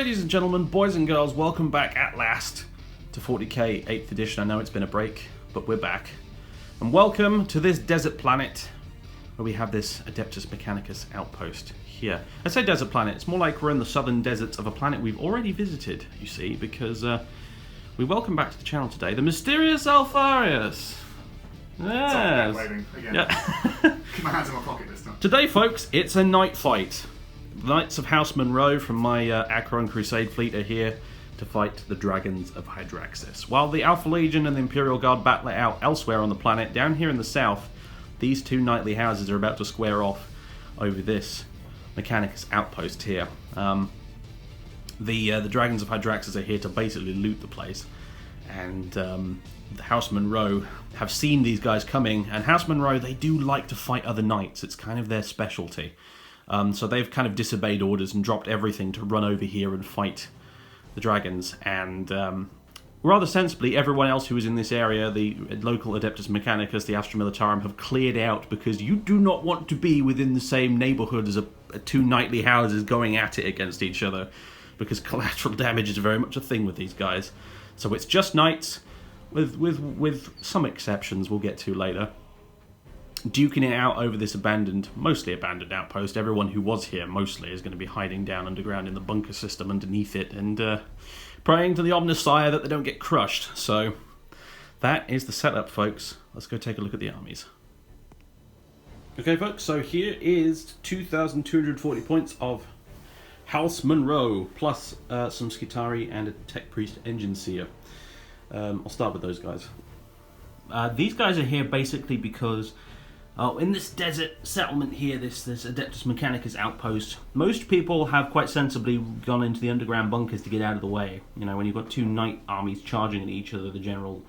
ladies and gentlemen, boys and girls, welcome back at last to 40k 8th edition. I know it's been a break, but we're back. And welcome to this desert planet where we have this Adeptus Mechanicus outpost here. I say desert planet, it's more like we're in the southern deserts of a planet we've already visited, you see, because we welcome back to the channel today the mysterious Alfarius. Yeah. Keep my hands in my pocket this time. Today, folks, it's a night fight. The Knights of House Munro from my Acheron Crusade fleet are here to fight the Dragons of Hydraxis. While the Alpha Legion and the Imperial Guard battle it out elsewhere on the planet, down here in the south, these two knightly houses are about to square off over this Mechanicus outpost here. The Dragons of Hydraxis are here to basically loot the place, and the House Munro have seen these guys coming, and House Munro, they do like to fight other knights. It's kind of their specialty. So they've kind of disobeyed orders and dropped everything to run over here and fight the dragons. And rather sensibly, everyone else who is in this area, the local Adeptus Mechanicus, the Astra Militarum, have cleared out because you do not want to be within the same neighbourhood as two knightly houses going at it against each other, because collateral damage is very much a thing with these guys. So it's just knights, with some exceptions we'll get to later, duking it out over this mostly abandoned outpost. Everyone who was here mostly is going to be hiding down underground in the bunker system underneath it and praying to the Omnissiah that they don't get crushed. So that is the setup, folks. Let's go take a look at the armies. Okay, folks, so here is 2,240 points of House Munro, plus some Skitari and a Tech Priest Engine Seer. I'll start with those guys. These guys are here basically because in this desert settlement here, this Adeptus Mechanicus outpost, most people have quite sensibly gone into the underground bunkers to get out of the way. You know, when you've got two knight armies charging at each other, the general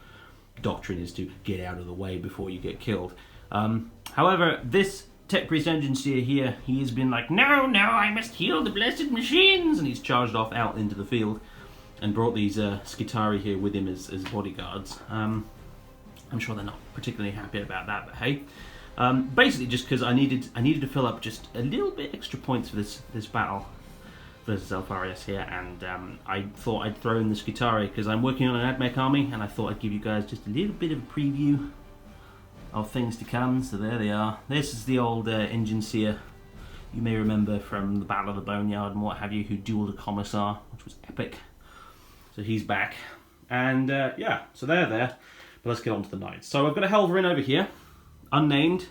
doctrine is to get out of the way before you get killed. However, this Tech Priest Engine Seer here, he has been like, no, I must heal the blessed machines, and he's charged off out into the field and brought these Skitari here with him as bodyguards. I'm sure they're not particularly happy about that, but hey. Basically just because I needed to fill up just a little bit extra points for this battle versus Alfarius here, and I thought I'd throw in the Skitari because I'm working on an AdMech army, and I thought I'd give you guys just a little bit of a preview of things to come. So there they are. This is the old Engine Seer you may remember from the Battle of the Boneyard and what have you, who dueled a Commissar, which was epic. So he's back, and yeah, so they're there. But let's get on to the knights. So I've got a Helverin over here. Unnamed.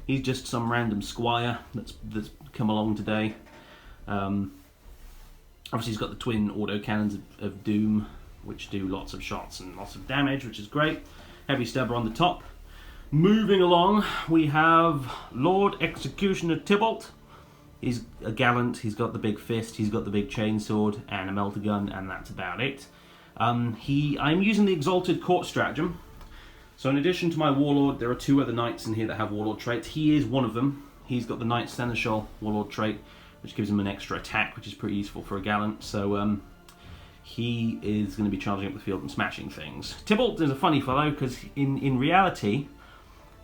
He's just some random squire that's come along today. Obviously he's got the twin autocannons of Doom, which do lots of shots and lots of damage, which is great. Heavy stubber on the top. Moving along, we have Lord Executioner Tybalt. He's a gallant, he's got the big fist, he's got the big chainsword and a melter gun, and that's about it. I'm using the Exalted Court stratagem. So in addition to my Warlord, there are two other knights in here that have Warlord traits. He is one of them. He's got the Knight Seneschal Warlord trait, which gives him an extra attack, which is pretty useful for a gallant. So he is going to be charging up the field and smashing things. Tybalt is a funny fellow because in reality,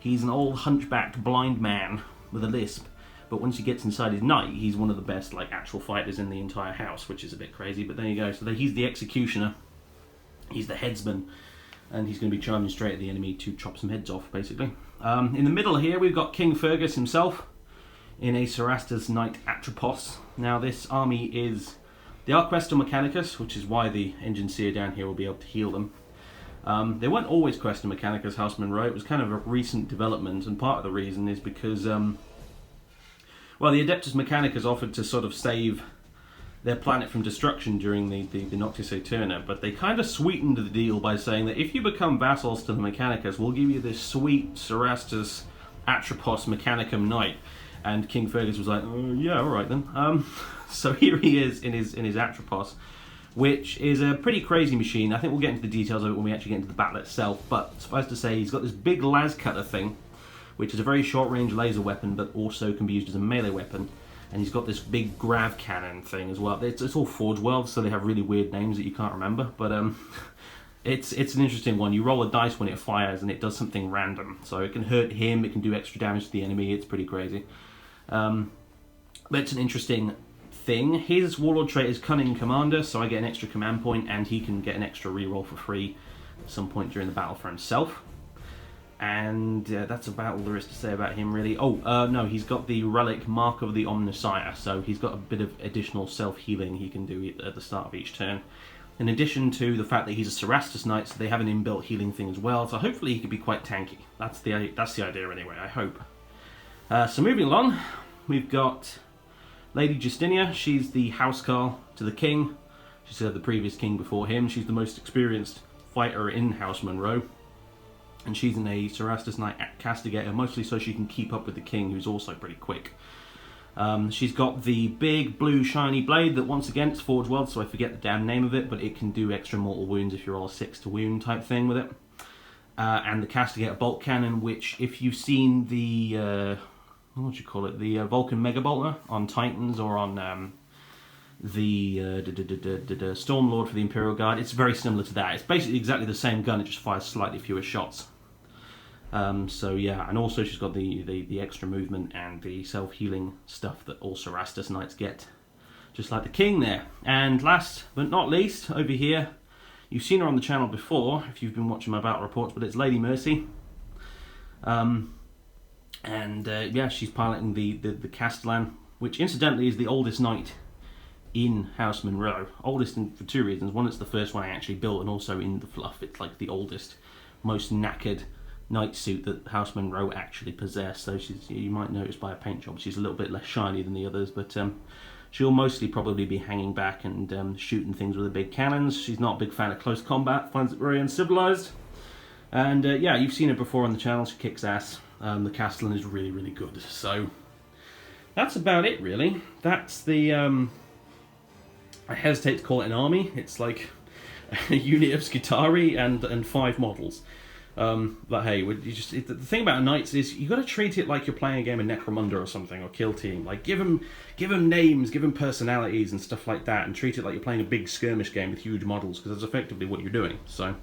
he's an old hunchbacked blind man with a lisp. But once he gets inside his knight, he's one of the best actual fighters in the entire house, which is a bit crazy. But there you go. So he's the Executioner. He's the headsman. And he's going to be charging straight at the enemy to chop some heads off, basically. In the middle here, we've got King Fergus himself in a Cerastus Knight Atropos. Now, this army is the Questor Mechanicus, which is why the Engine Seer down here will be able to heal them. They weren't always Questor Mechanicus House Munro. It was kind of a recent development, and part of the reason is because, well, the Adeptus Mechanicus offered to sort of save their planet from destruction during the Noctis Aeterna, but they kind of sweetened the deal by saying that if you become vassals to the Mechanicus, we'll give you this sweet Cerastus Atropos Mechanicum Knight. And King Fergus was like, yeah, alright then. So here he is in his Atropos, which is a pretty crazy machine. I think we'll get into the details of it when we actually get into the battle itself, but suffice to say, he's got this big las cutter thing, which is a very short range laser weapon, but also can be used as a melee weapon. And he's got this big grav cannon thing as well. It's all Forge Worlds, so they have really weird names that you can't remember. But it's an interesting one. You roll a dice when it fires, and it does something random. So it can hurt him, it can do extra damage to the enemy. It's pretty crazy. But it's an interesting thing. His Warlord trait is Cunning Commander, so I get an extra command point, and he can get an extra reroll for free at some point during the battle for himself. And that's about all there is to say about him, really. Oh, no, he's got the relic Mark of the Omnissiah, so he's got a bit of additional self-healing he can do at the start of each turn. In addition to the fact that he's a Cerastus Knight, so they have an inbuilt healing thing as well, so hopefully he could be quite tanky. That's the idea anyway, I hope. So moving along, we've got Lady Justinia. She's the housecarl to the king. She's the previous king before him. She's the most experienced fighter in House Munro. And she's in a Cerastus Knight Castigator, mostly so she can keep up with the king, who's also pretty quick. She's got the big blue shiny blade that, once again, it's Forge World, so I forget the damn name of it, but it can do extra mortal wounds if you're all 6 to wound type thing with it. And the Castigator Bolt Cannon, which, if you've seen the what do you call it? The Vulcan Mega Bolter on Titans, or on the Stormlord for the Imperial Guard, it's very similar to that. It's basically exactly the same gun, it just fires slightly fewer shots. So yeah, and also she's got the extra movement and the self-healing stuff that all Cerastus Knights get, just like the king there. And last but not least, over here, you've seen her on the channel before if you've been watching my battle reports, but it's Lady Mercy. Yeah, she's piloting the Castellan, which incidentally is the oldest knight in House Munro. Oldest for two reasons. One, it's the first one I actually built, and also in the fluff, it's like the oldest, most knackered knight suit that House Munro actually possessed. So you might notice by a paint job, she's a little bit less shiny than the others, but she'll mostly probably be hanging back and shooting things with the big cannons. She's not a big fan of close combat, finds it very uncivilized. And yeah, you've seen her before on the channel, she kicks ass. The Castellan is really, really good. So that's about it, really. That's the... I hesitate to call it an army. It's like a unit of Skitarii and 5 models. But hey, the thing about knights is you got to treat it like you're playing a game of Necromunda or something, or Kill Team. Like give them names, give them personalities and stuff like that, and treat it like you're playing a big skirmish game with huge models, because that's effectively what you're doing. So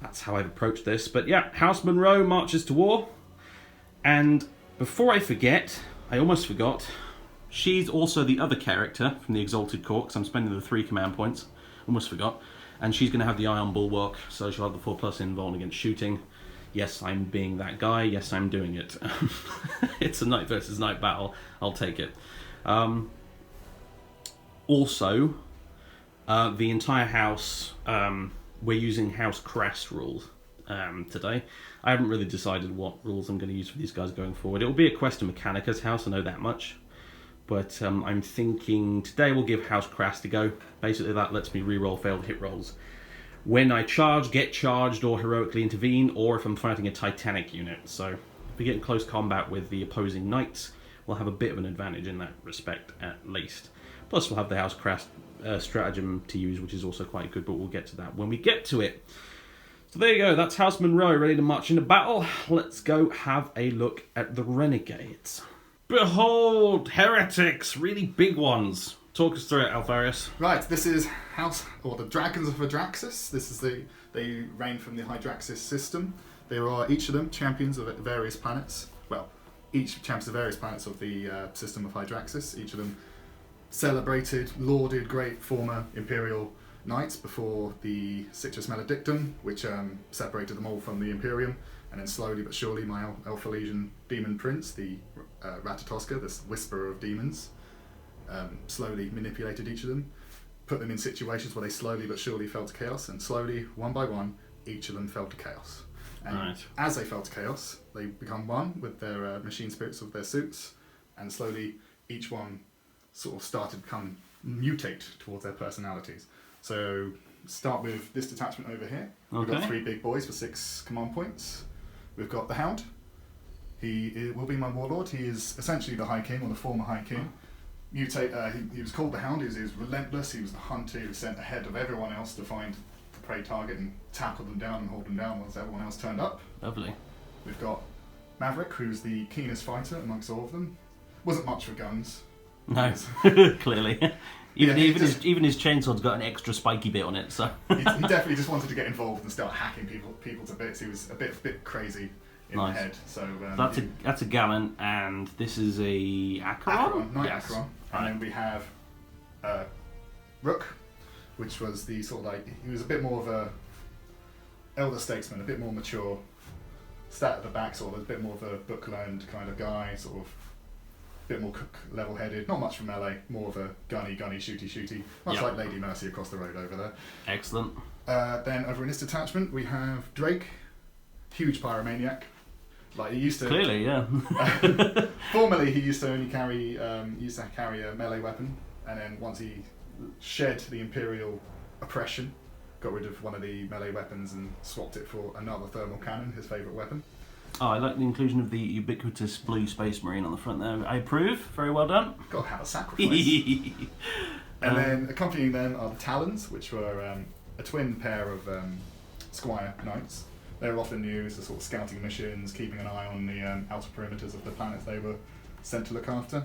that's how I've approached this. But yeah, House Munro marches to war. And before I forget, I almost forgot, she's also the other character from the Exalted Court, because I'm spending the 3 command points. Almost forgot. And she's going to have the Ion Bulwark, so she'll have the 4+ involved against shooting. Yes, I'm being that guy. Yes, I'm doing it. It's a knight versus knight battle. I'll take it. Also, the entire house, we're using House Crest rules today. I haven't really decided what rules I'm going to use for these guys going forward. It will be a quest of Mechanicus house, I know that much. But I'm thinking today we'll give House Crass a go. Basically that lets me reroll failed hit rolls when I charge, get charged, or heroically intervene, or if I'm fighting a Titanic unit. So if we get in close combat with the opposing knights, we'll have a bit of an advantage in that respect at least. Plus we'll have the House Crass stratagem to use, which is also quite good, but we'll get to that when we get to it. So there you go, that's House Munro ready to march into battle. Let's go have a look at the Renegades. Behold, heretics, really big ones. Talk us through it, Alfarius. Right, this is the Dragons of Hydraxis. They reign from the Hydraxis system. There are each of them champions of various planets. Well, each champions of various planets of the system of Hydraxis. Each of them celebrated, lauded, great former Imperial knights before the Citrus Maledictum, which separated them all from the Imperium. And then slowly but surely my Alpha Legion Demon Prince, the Ratatoska, this whisperer of demons, slowly manipulated each of them, put them in situations where they slowly but surely fell to chaos, and slowly, one by one, each of them fell to chaos. And as they fell to chaos, they become one with their machine spirits of their suits, and slowly each one sort of started to mutate towards their personalities. So start with this detachment over here. Okay. We've got 3 big boys for 6 command points. We've got the Hound. He will be my warlord. He is essentially the High King, or the former High King. He was called the Hound. He was relentless. He was the hunter. He was sent ahead of everyone else to find the prey target and tackle them down and hold them down once everyone else turned up. Lovely. We've got Maverick, who's the keenest fighter amongst all of them. Wasn't much for guns. No, clearly. Even his chainsword's got an extra spiky bit on it, so he definitely just wanted to get involved and start hacking people to bits. He was a bit crazy in the head. So that's a gallant, and this is a Acheron? Knight Acheron. And then we have Rook, which was the sort of like, he was a bit more of a elder statesman, a bit more mature, sat at the back, sort of a bit more of a book-learned kind of guy, sort of a bit more level-headed, not much from melee, more of a gunny, shooty, much like Lady Mercy across the road over there. Excellent. Then over in this detachment we have Drake, huge pyromaniac. Like he used to. Clearly, yeah. Formerly, he used to only carry a melee weapon, and then once he shed the Imperial oppression, got rid of one of the melee weapons and swapped it for another thermal cannon, his favourite weapon. Oh, I like the inclusion of the ubiquitous blue Space Marine on the front there. I approve. Very well done. Got to have a sacrifice. And then accompanying them are the Talons, which were a twin pair of Squire Knights. They were often used as sort of scouting missions, keeping an eye on the outer perimeters of the planets they were sent to look after.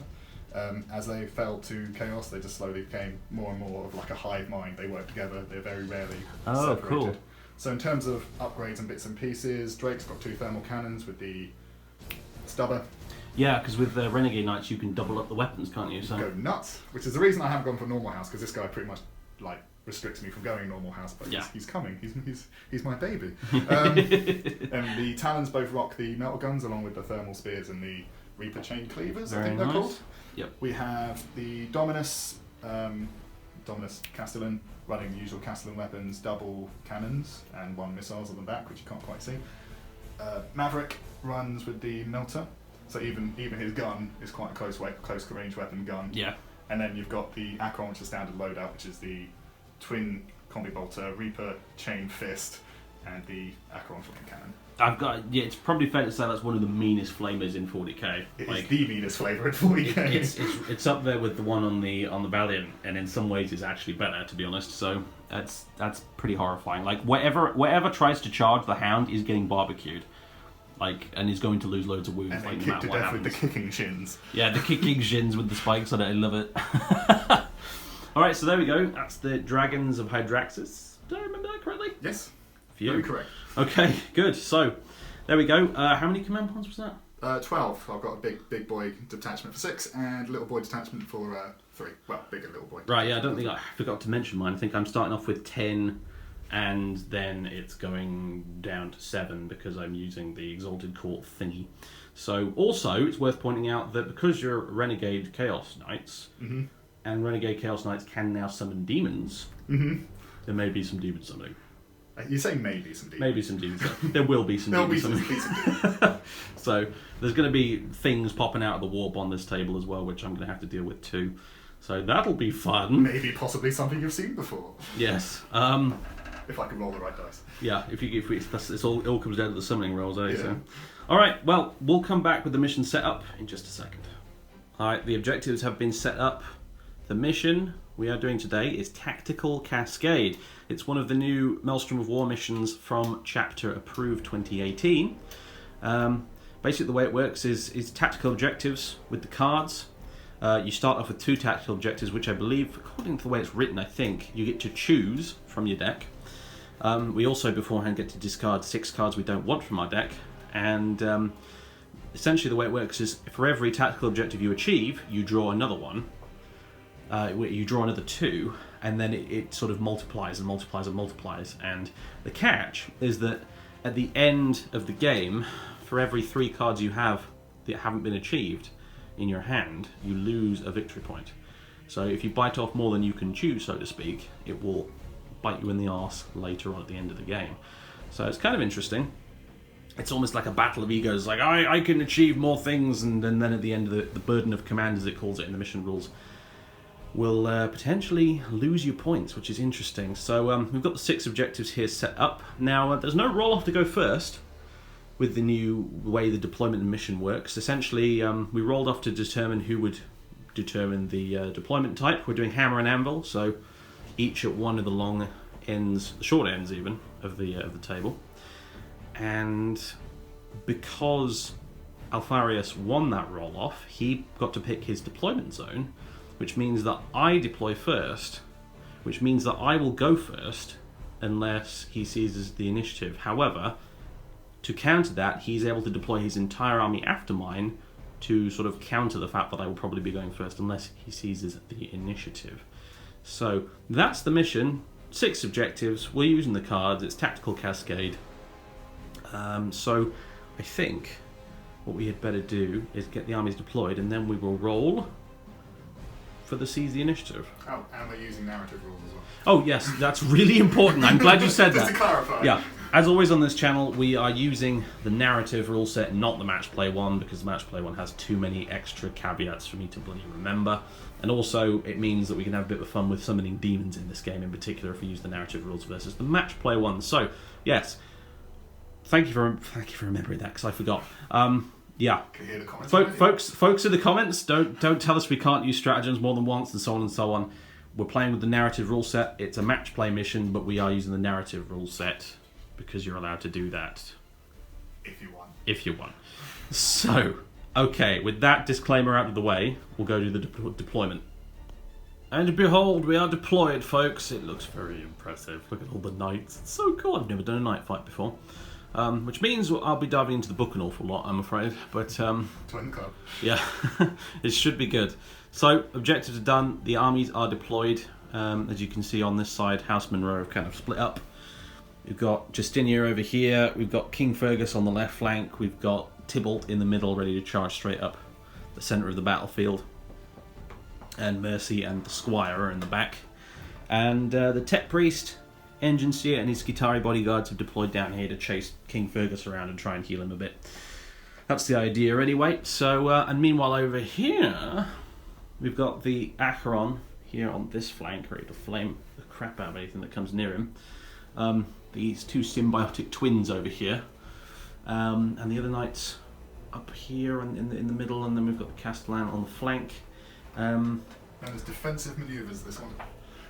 As they fell to chaos, they just slowly became more and more of like a hive mind. They work together. They're very rarely separated. Cool. So in terms of upgrades and bits and pieces, Drake's got 2 thermal cannons with the stubber. Yeah, because with the Renegade Knights you can double up the weapons, can't you? So go nuts, which is the reason I haven't gone for normal house, because this guy pretty much like restricts me from going normal house, but he's coming. He's my baby. And the Talons both rock the metal guns along with the thermal spears and the Reaper chain cleavers. Very I think they're nice. called. Yep. We have the Dominus Castellan running the usual Castellan weapons, double cannons and 1 missiles on the back, which you can't quite see. Maverick runs with the Melter, so even his gun is quite a close range weapon gun. Yeah. And then you've got the Acheron, which is standard loadout, which is the twin combi bolter, Reaper chain fist, and the Acheron flaming cannon. It's probably fair to say that's one of the meanest flamers in 40k. It's the meanest flavour in 40k. It's up there with the one on the Valiant, and in some ways it's actually better, to be honest. So that's pretty horrifying. Like whatever tries to charge the Hound is getting barbecued, and is going to lose loads of wounds. And no kicked matter to what death happens. with the kicking shins. Yeah, the kicking shins with the spikes on it. I love it. All right, so there we go. That's the Dragons of Hydraxis. Did I remember that correctly? Yes. For you. Very correct. Okay, good. So, there we go. How many command points was that? 12. I've got a big boy detachment for 6 and little boy detachment for 3. Well, bigger little boy. Right, yeah, I don't think I forgot to mention mine. I think I'm starting off with 10 and then it's going down to 7 because I'm using the Exalted Court thingy. So, also, it's worth pointing out that because you're Renegade Chaos Knights, and Renegade Chaos Knights can now summon demons, there may be some demon summoning. You say maybe some demons. Maybe some demons. There will be some demons summoning. Some So there's going to be things popping out of the warp on this table as well, which I'm going to have to deal with too. So that'll be fun. Maybe possibly something you've seen before. Yes. If I can roll the right dice. Yeah. It all comes down to the summoning rolls, eh? Yeah. So. All right. Well, we'll come back with the mission set up in just a second. All right. The objectives have been set up. The mission we are doing today is Tactical Cascade. It's one of the new Maelstrom of War missions from Chapter Approved 2018. Basically, the way it works is tactical objectives with the cards. You start off with 2 tactical objectives, which I believe, according to the way it's written, I think, you get to choose from your deck. We also beforehand get to discard 6 cards we don't want from our deck. And essentially the way it works is for every tactical objective you achieve, you draw another one. You draw another 2, and then it sort of multiplies and multiplies and multiplies. And the catch is that at the end of the game, for every 3 cards you have that haven't been achieved in your hand, you lose a victory point. So if you bite off more than you can chew, so to speak, it will bite you in the arse later on at the end of the game. So it's kind of interesting. It's almost like a battle of egos, like I can achieve more things, and then at the end of the burden of command, as it calls it in the mission rules, will potentially lose you points, which is interesting. So we've got the 6 objectives here set up. Now, there's no roll-off to go first with the new way the deployment and mission works. Essentially, we rolled off to determine who would determine the deployment type. We're doing hammer and anvil, so each at one of the long ends, the short ends even, of the table. And because Alfarius won that roll-off, he got to pick his deployment zone, which means that I deploy first, which means that I will go first unless he seizes the initiative. However, to counter that, he's able to deploy his entire army after mine to sort of counter the fact that I will probably be going first unless he seizes the initiative. So that's the mission. 6 objectives. We're using the cards. It's tactical cascade. So I think what we had better do is get the armies deployed, and then we will roll for the seize the initiative. Oh, and we're using narrative rules as well. Oh yes, that's really important. I'm glad you said Just that. to clarify. Yeah. As always on this channel, we are using the narrative rule set, not the match play one, because the match play one has too many extra caveats for me to bloody remember. And also, it means that we can have a bit of fun with summoning demons in this game, in particular, if we use the narrative rules versus the match play one. So, yes, thank you for remembering that, because I forgot. Yeah, Can you hear the comments? folks in the comments, don't tell us we can't use stratagems more than once, and so on and so on. We're playing with the narrative rule set. It's a match play mission, but we are using the narrative rule set because you're allowed to do that if you want. So, okay, with that disclaimer out of the way, we'll go to the deployment. And behold, we are deployed, folks. It looks very impressive. Look at all the knights. It's so cool. I've never done a knight fight before. Which means I'll be diving into the book an awful lot, I'm afraid. But Twin club. yeah, it should be good. So, objectives are done. The armies are deployed. As you can see on this side, House Munro have kind of split up. We've got Justinia over here. We've got King Fergus on the left flank. We've got Tybalt in the middle, ready to charge straight up the centre of the battlefield. And Mercy and the Squire are in the back. And the Tech Priest, Engine Seer, and his Skitari bodyguards have deployed down here to chase King Fergus around and try and heal him a bit. That's the idea anyway. So, and meanwhile over here, we've got the Acheron here on this flank, ready to flame the crap out of anything that comes near him. These 2 symbiotic twins over here, and the other knights up here and in the middle, and then we've got the Castellan on the flank. And there's defensive manoeuvres, this one.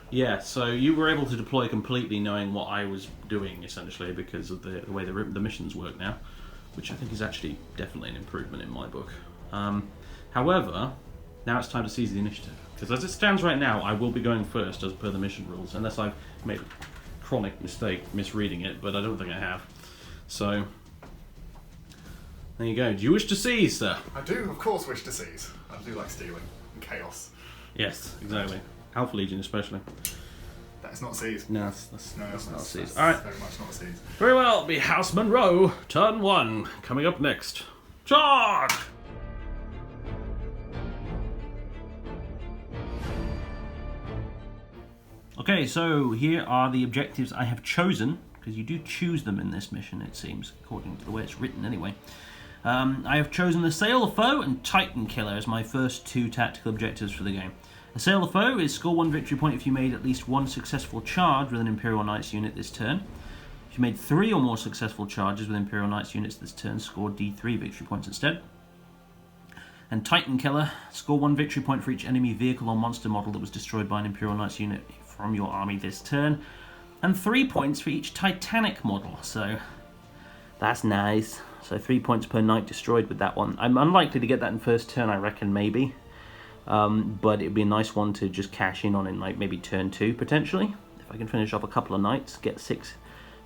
Yeah, so you were able to deploy completely knowing what I was doing, essentially, because of the way the missions work now, which I think is actually definitely an improvement in my book. However, now it's time to seize the initiative, because as it stands right now, I will be going first as per the mission rules, unless I've made a chronic mistake misreading it, but I don't think I have. So, there you go. Do you wish to seize, sir? I do, of course, wish to seize. I do like stealing and chaos. Yes, exactly. Alpha Legion especially. That is not seize. No, that's not a seize. That's Alright. very much not a seize. Very well, be House Munro, turn 1, coming up next. Charge! Okay, so here are the objectives I have chosen, because you do choose them in this mission, it seems, according to the way it's written anyway. I have chosen Assail the Foe and Titan Killer as my first 2 tactical objectives for the game. Assail the Foe is score 1 victory point if you made at least 1 successful charge with an Imperial Knights unit this turn. If you made 3 or more successful charges with Imperial Knights units this turn, score D3 victory points instead. And Titan Killer, score 1 victory point for each enemy vehicle or monster model that was destroyed by an Imperial Knights unit from your army this turn, and 3 points for each Titanic model, so that's nice. So 3 points per knight destroyed with that one. I'm unlikely to get that in first turn, I reckon, maybe. But it'd be a nice one to just cash in on in like maybe turn 2 potentially. If I can finish off a couple of knights, get 6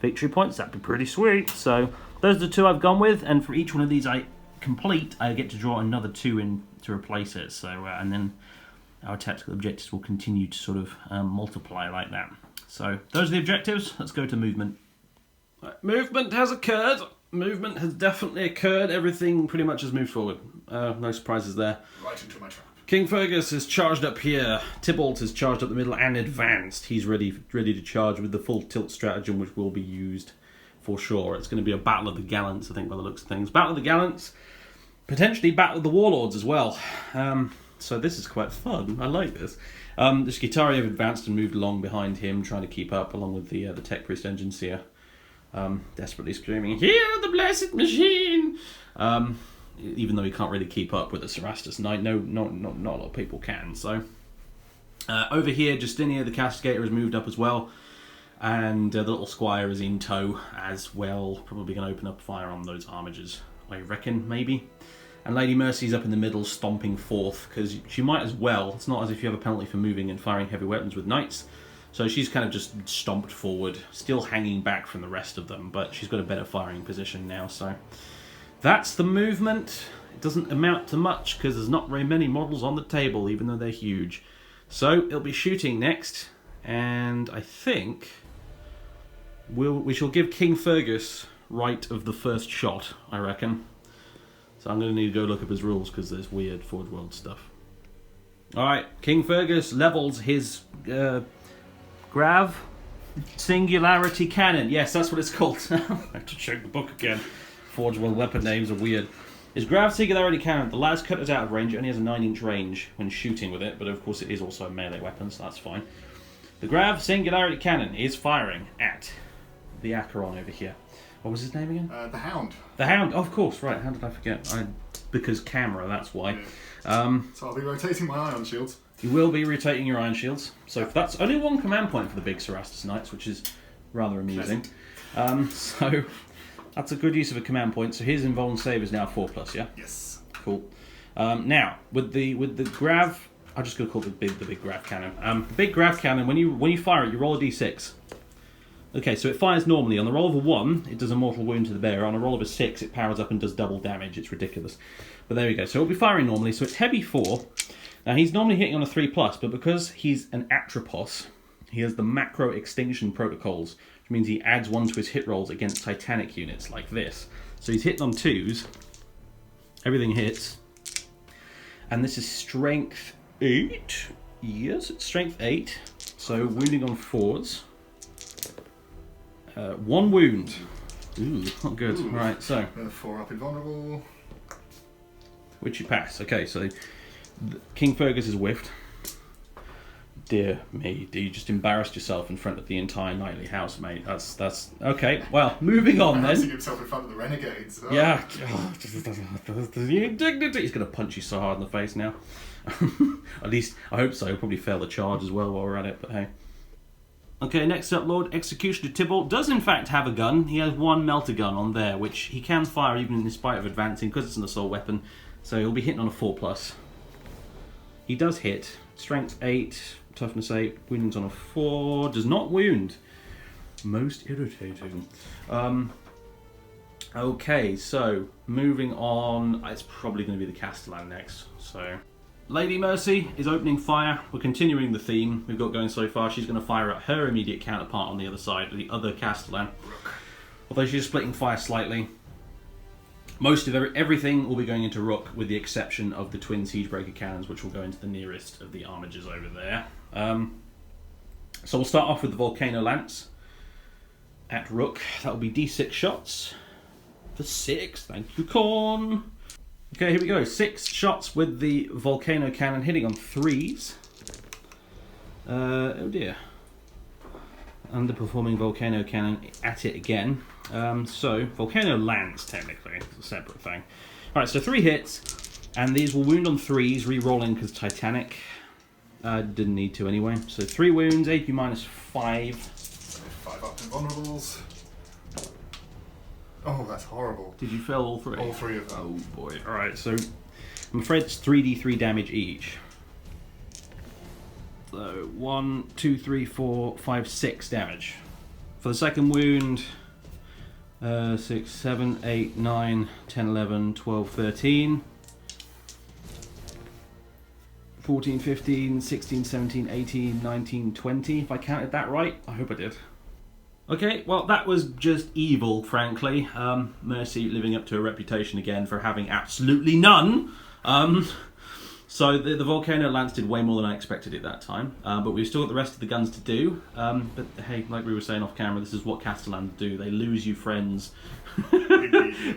victory points, that'd be pretty sweet. So those are the 2 I've gone with, and for each one of these I complete, I get to draw another 2 in to replace it. So and then our tactical objectives will continue to sort of multiply like that. So those are the objectives. Let's go to movement. Right, movement has occurred. Movement has definitely occurred. Everything pretty much has moved forward. No surprises there. Right into my trap. King Fergus is charged up here. Tybalt is charged up the middle and advanced. He's ready to charge with the full tilt stratagem, which will be used for sure. It's going to be a battle of the gallants, I think, by the looks of things. Battle of the gallants, potentially battle of the warlords as well. So this is quite fun. I like this. The Skitari have advanced and moved along behind him, trying to keep up, along with the Tech Priest Engine Seer, desperately screaming, "Hear the blessed machine!" Even though he can't really keep up with the Cerastus Knight, not a lot of people can. So over here, Justinia the Castigator has moved up as well, and the little Squire is in tow as well. Probably going to open up fire on those armigers, I reckon, maybe. And Lady Mercy's up in the middle, stomping forth, because she might as well. It's not as if you have a penalty for moving and firing heavy weapons with knights. So she's kind of just stomped forward, still hanging back from the rest of them, but she's got a better firing position now, so that's the movement. It doesn't amount to much, because there's not very many models on the table, even though they're huge. So it'll be shooting next, and I think we shall give King Fergus right of the first shot, I reckon. So I'm going to need to go look up his rules because there's weird Forge World stuff. Alright, King Fergus levels his Grav Singularity Cannon. Yes, that's what it's called. I have to check the book again. Forge World weapon names are weird. His Grav Singularity Cannon. The lad's cut is out of range. It only has a 9-inch range when shooting with it, but of course it is also a melee weapon, so that's fine. The Grav Singularity Cannon is firing at the Acheron over here. What was his name again? The Hound. The Hound, of course, right. How did I forget? Because camera, that's why. Yeah. So I'll be rotating my ion shields. You will be rotating your iron shields. So that's only one command point for the big Cerastus Knights, which is rather amusing. So that's a good use of a command point. So his invuln save is now 4+, yeah? Yes. Cool. Now, with the Grav, I'm just going to call it the big Grav Cannon. The big Grav Cannon, when you fire it, you roll a d6. Okay, so it fires normally. On the roll of a 1, it does a mortal wound to the bearer. On a roll of a 6, it powers up and does double damage. It's ridiculous. But there we go. So it'll be firing normally. So it's heavy 4. Now he's normally hitting on a 3+, but because he's an Atropos, he has the macro extinction protocols, which means he adds 1 to his hit rolls against Titanic units like this. So he's hitting on 2s. Everything hits. And this is strength 8. Yes, it's strength 8. So wounding on 4s. 1 wound. Ooh, not good. Ooh. Right, so 4 up invulnerable. Which you pass. Okay, so King Fergus is whiffed. Dear me, you just embarrassed yourself in front of the entire knightly house, mate. That's okay. Well, moving on then. Himself in front of the renegades. Oh. Yeah. The indignity. He's going to punch you so hard in the face now. At least I hope so. He'll probably fail the charge as well while we're at it. But hey. Okay, next up, Lord Executioner Tybalt does in fact have a gun. He has 1 melter gun on there, which he can fire even in spite of advancing because it's an assault weapon. So he'll be hitting on a 4+. He does hit. Strength 8, toughness 8, wounding's on a 4. Does not wound. Most irritating. Okay, so moving on. It's probably going to be the Castellan next. So Lady Mercy is opening fire. We're continuing the theme we've got going so far. She's going to fire at her immediate counterpart on the other side, the other Castellan. Although she's splitting fire slightly. Most of everything will be going into Rook, with the exception of the twin Siegebreaker cannons, which will go into the nearest of the armigers over there. So we'll start off with the Volcano Lance at Rook. That will be d6 shots. For 6, thank you, Corn. Okay, here we go. 6 shots with the Volcano Cannon, hitting on 3s. Oh dear. Underperforming Volcano Cannon at it again. So, Volcano Lance, technically. It's a separate thing. Alright, so 3 hits. And these will wound on 3s, re-rolling because Titanic. Didn't need to anyway. So 3 wounds, AP minus 5. 5 up invulnerables. Oh, that's horrible. Did you fail all 3? All 3 of them. Oh boy. Alright, so I'm afraid it's 3d3 damage each. So 1, 2, 3, 4, 5, 6 damage. For the second wound, 6, 7, 8, 9, 10, 11, 12, 13. 14, 15, 16, 17, 18, 19, 20. If I counted that right, I hope I did. Okay, well, that was just evil, frankly. Mercy living up to her reputation again for having absolutely none. So the Volcano Lance did way more than I expected it that time. But we've still got the rest of the guns to do. But hey, like we were saying off camera, this is what Castellans do. They lose you friends.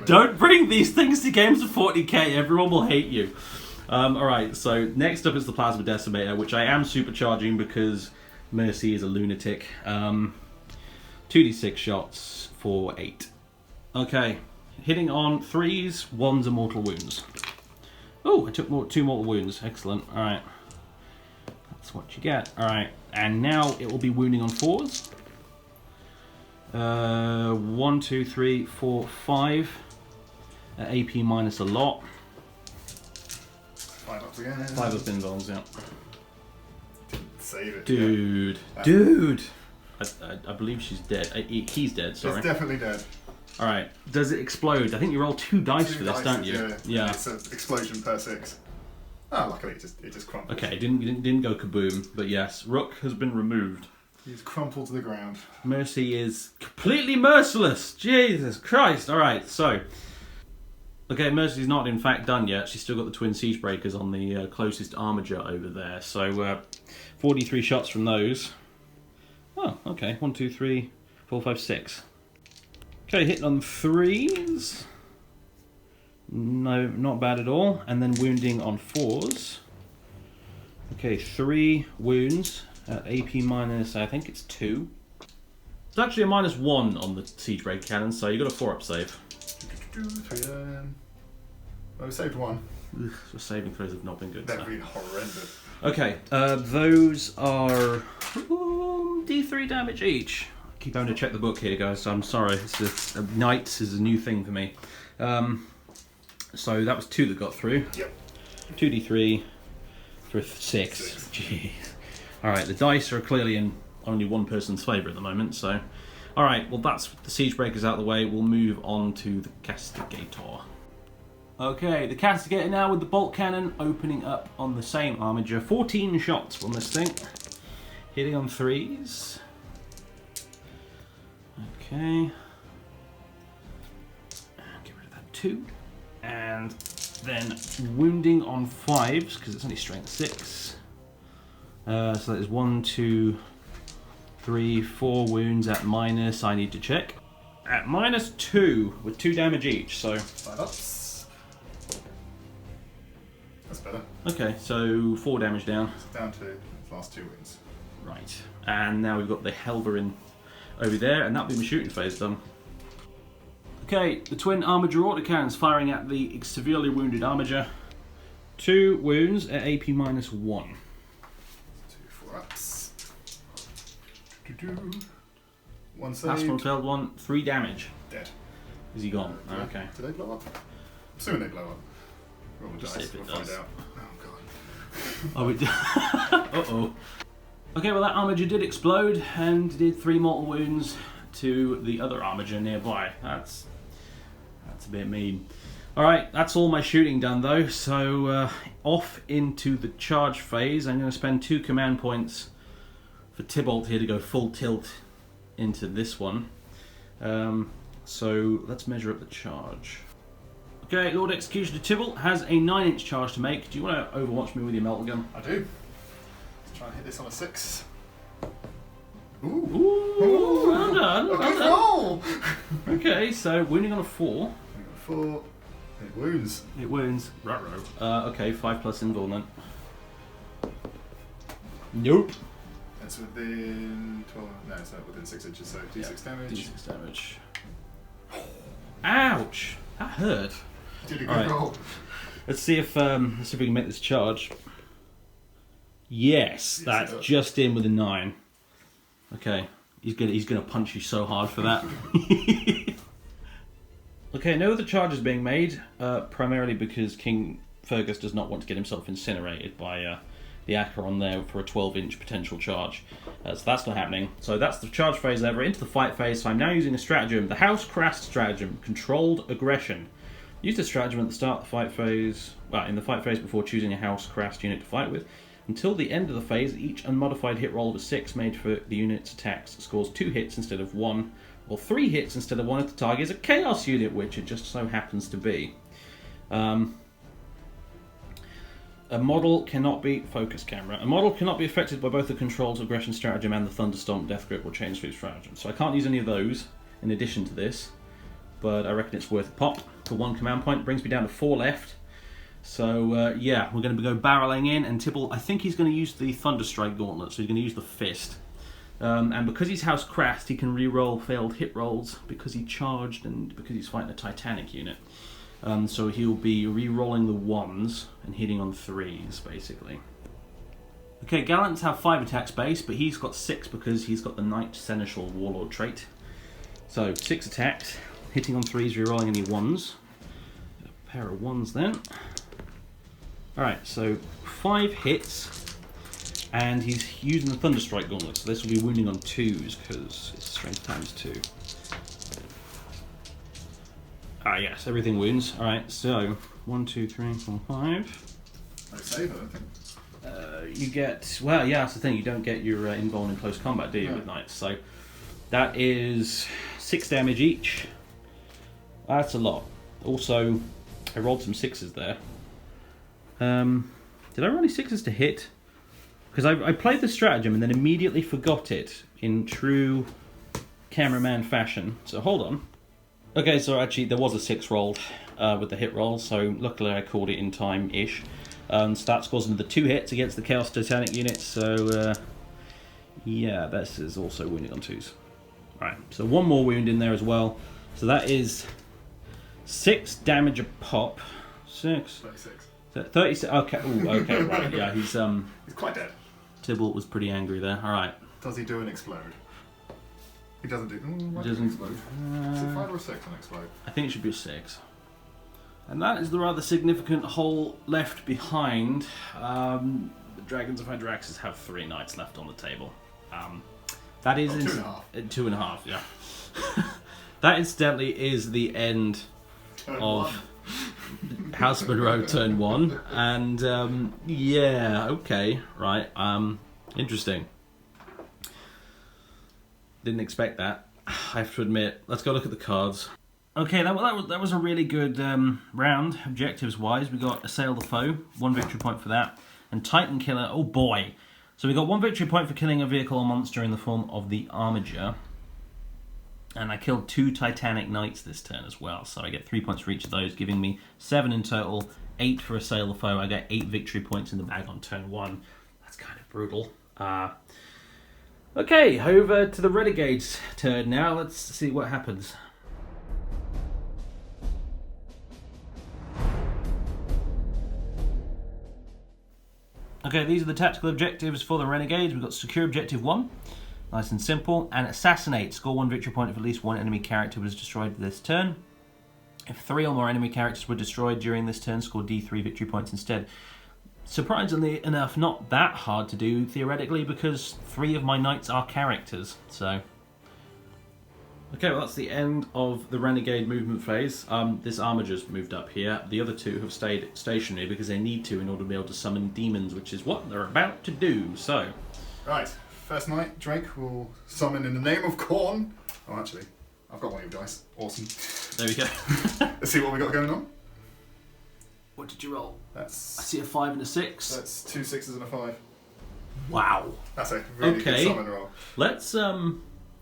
Don't bring these things to games of 40k. Everyone will hate you. Alright, so next up is the Plasma Decimator, which I am supercharging because Mercy is a lunatic. 2d6 shots for 8. Okay, hitting on 3s, 1's are mortal wounds. Oh, I took 2 mortal wounds. Excellent. Alright. That's what you get. Alright, and now it will be wounding on 4s. 1, 2, 3, 4, 5. AP minus a lot. 5 up again. 5 up invulns, yeah. Save it. Dude. Yeah. Dude! I believe she's dead. He's dead, sorry. It's definitely dead. Alright, does it explode? I think you roll 2 dice for this, don't you? Yeah. It's an explosion per 6. Oh, luckily it just crumpled. Okay, it didn't go kaboom, but yes, Rook has been removed. He's crumpled to the ground. Mercy is completely merciless. Jesus Christ! All right, so okay, Mercy's not in fact done yet. She's still got the twin siege breakers on the closest armiger over there. So 43 shots from those. Oh, okay. 1, 2, 3, 4, 5, 6. Okay, hitting on 3s. No, not bad at all. And then wounding on 4s. Okay, 3 wounds at AP minus, I think it's 2. It's actually a -1 on the siege break cannon, so you got a 4-up save. 3 down. Oh, we saved 1. Ugh, so saving throws have not been good. They've been horrendous. Okay, those are D3 damage each. I keep having to check the book here, guys, so I'm sorry. It's just, Knights is a new thing for me. So that was 2 that got through. Yep. 2d3 for 6. Jeez. Alright, the dice are clearly in only one person's favour at the moment, so... Alright, well that's the siege breakers out of the way. We'll move on to the Castigator. Okay, the Castigator now with the bolt cannon opening up on the same armiger. 14 shots from this thing. Hitting on 3s. Okay. Get rid of that 2. And then wounding on 5s, because it's only strength 6. So that is 1, 2, 3, 4 wounds at minus, I need to check. At -2 with 2 damage each, so... 5 ups. That's better. Okay, so 4 damage down. It's down to the last 2 wounds. Right, and now we've got the Helverin over there, and that'll be my shooting phase done. Okay, the twin armiger autocannons firing at the severely wounded armiger. 2 wounds at AP -1. 2 4-ups. 1 save. Last one failed 1, 3 damage. Dead. Is he gone? Okay. Did they blow up? Assuming they blow up. Roll the Just dice, see if it we'll find does. out. Oh god. Oh, it uh-oh. Okay, well that armiger did explode and did 3 mortal wounds to the other armiger nearby. That's a bit mean. Alright, that's all my shooting done though, so off into the charge phase. I'm going to spend 2 command points for Tybalt here to go full tilt into this one. So let's measure up the charge. Okay, Lord Executioner Tybalt has a 9-inch charge to make. Do you want to overwatch me with your melter gun? I do. Let's try and hit this on a 6. Ooh. Ooh, well done, A well good done. roll! Okay, so wounding on a 4. 4. It wounds. It wounds. Okay, 5 plus invul then. Nope. That's within 12. No, it's not within 6 inches, so d6 damage. D6 damage. Ouch! That hurt. Did a good Alright. roll. Let's see if we can make this charge. Yes, that's just in with a 9. Okay, he's gonna punch you so hard for that. Okay, no other charge is being made, primarily because King Fergus does not want to get himself incinerated by the Acheron there for a 12-inch potential charge. So that's not happening. So that's the charge phase over, into the fight phase. So I'm now using a stratagem, the House Crast stratagem, Controlled Aggression. Use this stratagem at the start of the fight phase, well, in the fight phase before choosing a House Crast unit to fight with. Until the end of the phase, each unmodified hit roll of a 6 made for the unit's attacks scores 2 hits instead of 1, or 3 hits instead of 1 if the target is a Chaos unit, which it just so happens to be. A model cannot be... Focus camera. A model cannot be affected by both the Controlled Aggression stratagem and the Thunderstomp, Death Grip, or Chain Sweep stratagem. So I can't use any of those in addition to this, but I reckon it's worth a pop for 1 command point. Brings me down to 4 left. So yeah, we're going to go barreling in, and Tybalt, I think he's going to use the Thunderstrike Gauntlet, so he's going to use the Fist. And because he's House Crast, he can re-roll failed hit rolls because he charged and because he's fighting a Titanic unit. So he'll be re-rolling the 1s and hitting on 3s, basically. Okay, Gallants have 5 attacks base, but he's got 6 because he's got the Knight Seneschal Warlord trait. So 6 attacks, hitting on 3s, re-rolling any 1s. A pair of 1s then. Alright, so 5 hits, and he's using the Thunderstrike Gauntlet, so this will be wounding on 2s because it's strength times 2. Ah yes, everything wounds. Alright, so 1, 2, 3, 4, 5. No save, I don't think. You get, well, yeah, that's the thing. You don't get your invuln in close combat, do you, with knights? So that is 6 damage each. That's a lot. Also, I rolled some 6s there. Did I roll any 6s to hit? Because I played the stratagem and then immediately forgot it in true cameraman fashion. So hold on. Okay, so actually there was a 6 rolled with the hit roll, so luckily I called it in time-ish. So that scores another 2 hits against the Chaos Titanic unit, so yeah, this is also wounding on 2s. Right, so 1 more wound in there as well. So that is 6 damage a pop. 6. 36. Okay. Ooh, okay. Right. Yeah. He's quite dead. Tybalt was pretty angry there. All right. Does he do an explode? He doesn't do. Doesn't explode. Is it 5 or 6 on explode? I think it should be a 6. And that is the rather significant hole left behind. The Dragons of Hydraxis have 3 knights left on the table. That is 2.5. 2.5. Yeah. That incidentally is the end of House Munro turn 1, and yeah, okay, right, interesting. Didn't expect that, I have to admit. Let's go look at the cards. Okay, that was a really good round, objectives-wise. We got Assail the Foe, 1 victory point for that, and Titan Killer, oh boy. So we got 1 victory point for killing a vehicle or monster in the form of the Armiger. And I killed 2 Titanic Knights this turn as well, so I get 3 points for each of those, giving me 7 in total, 8 for Assail the Foe. I get 8 victory points in the bag on turn 1. That's kind of brutal. Okay, over to the Renegade's turn now. Let's see what happens. Okay, these are the tactical objectives for the Renegades. We've got Secure Objective 1. Nice and simple. And Assassinate. Score 1 victory point if at least 1 enemy character was destroyed this turn. If 3 or more enemy characters were destroyed during this turn, score D3 victory points instead. Surprisingly enough, not that hard to do, theoretically, because 3 of my knights are characters. So, okay, well that's the end of the Renegade movement phase. This Armiger's moved up here. The other 2 have stayed stationary because they need to in order to be able to summon demons, which is what they're about to do. So, right. First night, Drake will summon in the name of Khorne. Oh, actually, I've got one of your dice. Awesome. There we go. Let's see what we got going on. What did you roll? I That's see a 5 and a 6. that's 2 6s and a 5. Wow. That's a really good summon roll. Let's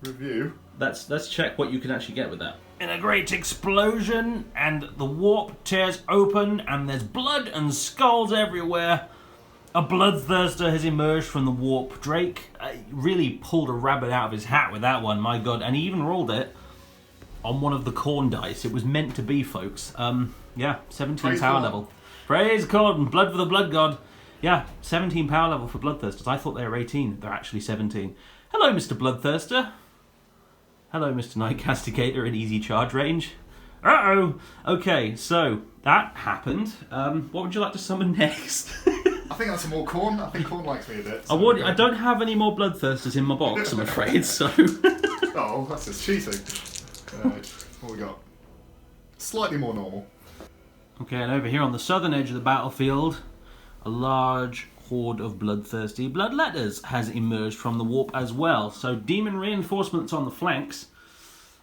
Review. let's check what you can actually get with that. In a great explosion, and the warp tears open, and there's blood and skulls everywhere. A bloodthirster has emerged from the warp. Drake really pulled a rabbit out of his hat with that one, my god. And he even rolled it on one of the Khorne dice. It was meant to be, folks. Yeah, 17 Praise power Khorne. level. Praise Khorne, blood for the blood god. Yeah, 17 power level for bloodthirsters. I thought they were 18. They're actually 17. Hello, Mr. Bloodthirster. Hello, Mr. Knight Castigator in easy charge range. Uh-oh. Okay, so that happened. What would you like to summon next? I think that's some more Khorne. I think Khorne likes me a bit. I don't have any more bloodthirsters in my box, I'm afraid, so... Oh, that's just cheating. What we got? Slightly more normal. Okay, and over here on the southern edge of the battlefield, a large horde of bloodthirsty bloodletters has emerged from the warp as well. So demon reinforcements on the flanks.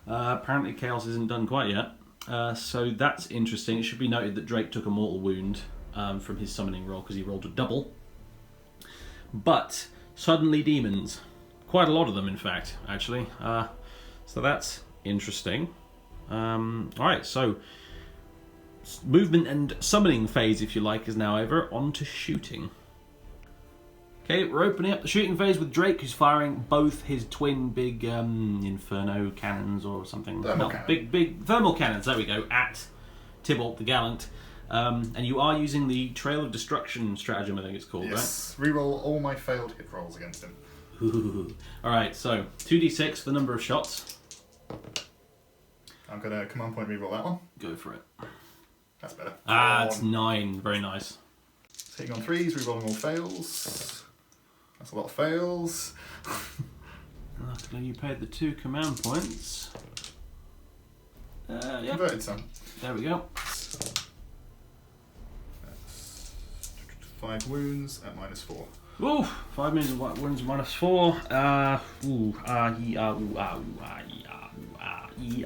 Apparently chaos isn't done quite yet. So that's interesting. It should be noted that Drake took a mortal wound from his summoning roll because he rolled a double. But suddenly demons. Quite a lot of them, in fact, actually. So that's interesting. Alright, so movement and summoning phase, if you like, is now over. On to shooting. Okay, we're opening up the shooting phase with Drake, who's firing both his twin big inferno cannons or something. Big thermal cannons, there we go, at Tybalt the Gallant. And you are using the Trail of Destruction stratagem, I think it's called, yes, right? Reroll all my failed hit rolls against him. Alright, so 2d6 for the number of shots. I'm going to command point reroll that one. Go for it. That's better. It's 9. Very nice. Hitting on 3s, rerolling all fails. That's a lot of fails. Luckily you paid the 2 command points. Yeah. Converted some. There we go. That's 5 wounds at -4. Ooh, 5 wounds -4.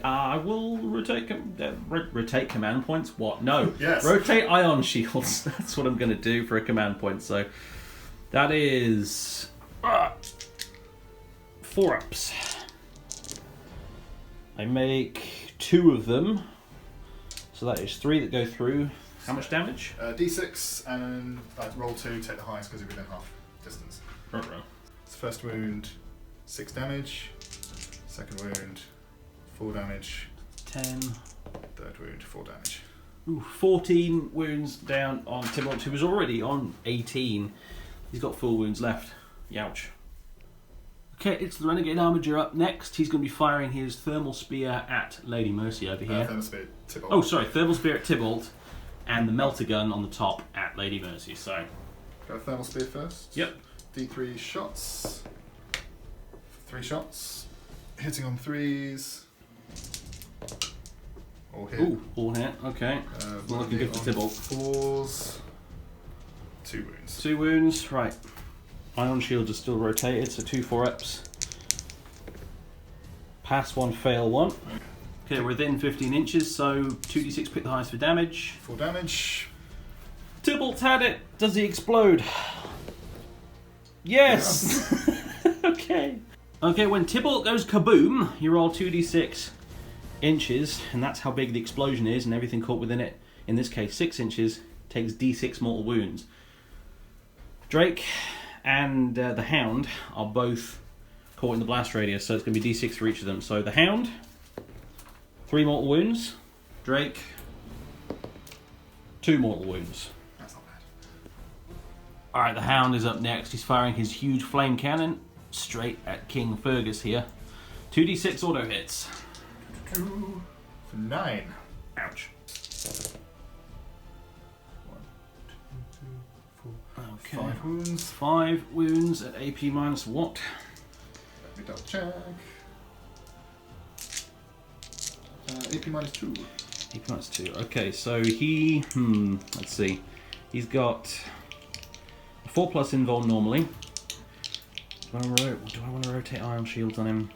I will rotate command points. What? No. Yes. Rotate ion shields. That's what I'm going to do for a command point. So that is 4 ups. I make 2 of them. So that is 3 that go through. How much damage? D6 and roll 2, take the highest because you're within half distance. Right. So first wound, 6 damage. Second wound, 4 damage. 10. Third wound, 4 damage. Ooh, 14 wounds down on Tybalt, who was already on 18. He's got 4 wounds left. Youch. Okay, it's the Renegade Armiger up next. He's going to be firing his thermal spear at Lady Mercy over here. Thermal spear, Tybalt. Oh, sorry, thermal spear at Tybalt, and the melter gun on the top at Lady Mercy. So, go thermal spear first. Yep. D3 shots. 3 shots. Hitting on 3s. All hit. Ooh, all hit. Okay. Well, looking good for Tybalt. 4s. 2 wounds. 2 wounds. Right. Ion shields are still rotated, so 2 4-ups. Pass 1, fail 1. Okay, we're within 15 inches, so 2d6 pick the highest for damage. 4 damage. Tybalt's had it. Does he explode? Yes. Okay. Okay, when Tybalt goes kaboom, you roll 2d6 inches, and that's how big the explosion is, and everything caught within it, in this case 6 inches, takes d6 mortal wounds. Drake and the Hound are both caught in the blast radius, so it's going to be d6 for each of them. So the Hound, 3 mortal wounds. Drake, 2 mortal wounds. That's not bad. Alright, the Hound is up next. He's firing his huge flame cannon straight at King Fergus here. 2d6 auto hits. 2 for 9. Ouch. 1, 2, 3, 4, Okay. 5 wounds. 5 wounds at AP minus what? Let me double check. AP minus 2. AP minus 2. Okay, so he... let's see. He's got a 4+ invuln normally. Do I want to rotate ion shields on him?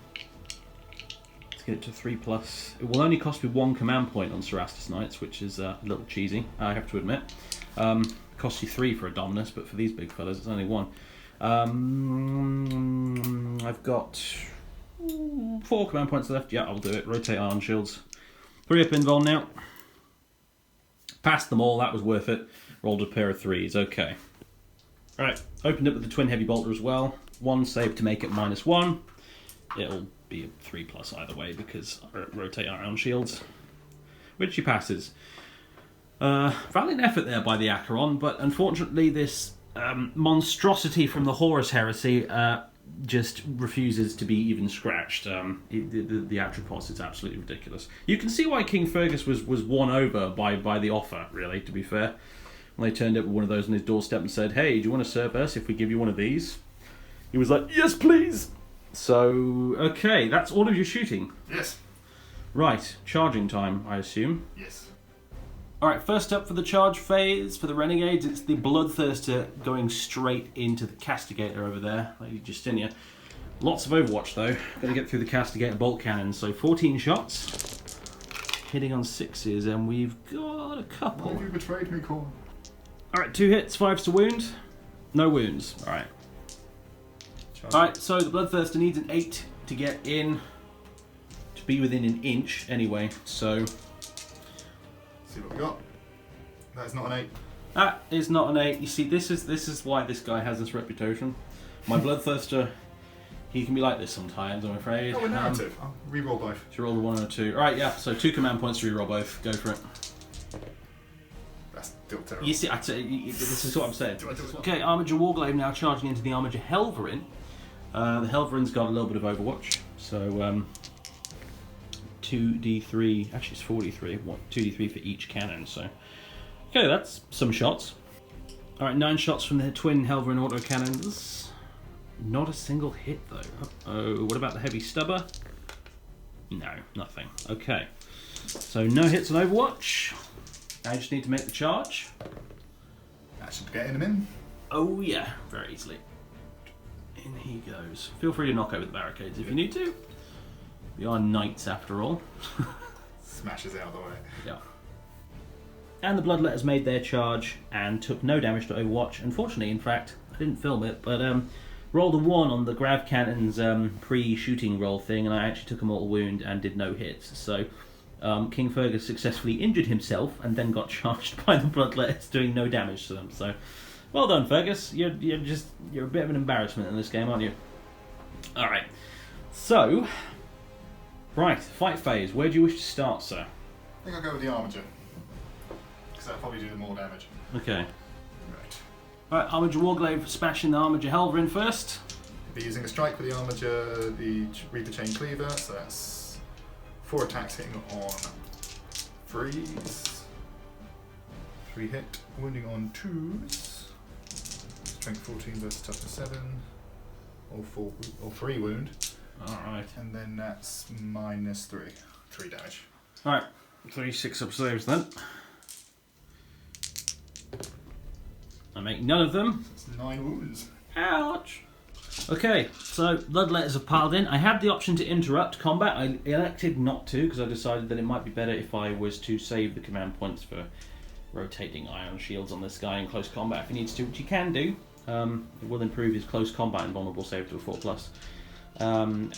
Let's get it to 3+. It will only cost me 1 command point on Cerastus Knights, which is a little cheesy, I have to admit. Costs you 3 for a Dominus, but for these big fellas it's only 1. I've got 4 command points left. Yeah, I'll do it. Rotate ion shields. 3 up invuln now. Passed them all, that was worth it. Rolled a pair of 3s, okay. Alright, opened up with the twin heavy bolter as well. 1 save to make it -1. It'll be a 3+ either way because I rotate ion shields. Which he passes. Valiant effort there by the Acheron, but unfortunately this monstrosity from the Horus Heresy just refuses to be even scratched. The Atropos is absolutely ridiculous. You can see why King Fergus was won over by the offer, really, to be fair. When they turned up with one of those on his doorstep and said, "Hey, do you want to serve us if we give you one of these?" He was like, "Yes, please!" So, okay, that's all of your shooting. Yes. Right, charging time, I assume. Yes. Alright, first up for the charge phase, for the Renegades, it's the Bloodthirster going straight into the Castigator over there, Lady Justinia. Lots of Overwatch though, gotta get through the Castigator bolt cannon, so 14 shots, hitting on 6s, and we've got a couple. Why have you betrayed me, Corn? Alright, 2 hits, 5s to wound, no wounds, alright. Alright, so the Bloodthirster needs an 8 to get in, to be within an inch anyway, so... See what we got. That is not an 8. That is not an 8. You see, this is why this guy has this reputation. My Bloodthirster, he can be like this sometimes, I'm afraid. Oh, a narrative. I'll reroll both. Should roll 1 or 2. Alright, yeah, so 2 command points to reroll both. Go for it. That's still terrible. You see, this is what I'm saying. Do I do it? Okay, Armiger Warglaive now charging into the Armiger Helverin. The Helverin's got a little bit of Overwatch, so 2d3, actually it's 43, 2d3 for each cannon, so... Okay, that's some shots. Alright, 9 shots from the twin Helverin autocannons. Not a single hit though. Uh-oh, what about the heavy stubber? No, nothing. Okay, so no hits on Overwatch. I just need to make the charge. That should get him in. Oh yeah, very easily. In he goes. Feel free to knock over the barricades if you need to. We are knights after all. Smashes out of the way. Yeah. And the Bloodletters made their charge and took no damage to Overwatch. Unfortunately, in fact, I didn't film it, but rolled a 1 on the Grav Cannon's pre-shooting roll thing, and I actually took a mortal wound and did no hits. So King Fergus successfully injured himself and then got charged by the Bloodletters, doing no damage to them. So, well done, Fergus. You're a bit of an embarrassment in this game, aren't you? All right. So, right, fight phase. Where do you wish to start, sir? I think I'll go with the Armiger. Because that'll probably do more damage. Okay. Right. Right, Armiger Warglaive smashing the Armiger Helverin first. Be using a strike with the Armiger, the Reaper Chain Cleaver, so that's 4 attacks hitting on 3s. 3 hit, wounding on 2s. Strength 14 versus toughness 7. Or 3 wound. Alright. And then that's minus 3. 3 damage. Alright, 3 6-up saves then. I make none of them. That's 9 wounds. Ouch! Okay, so Bloodletters have piled in. I had the option to interrupt combat. I elected not to because I decided that it might be better if I was to save the command points for rotating iron shields on this guy in close combat if he needs to, which he can do. It will improve his close combat and vulnerable save to a 4+.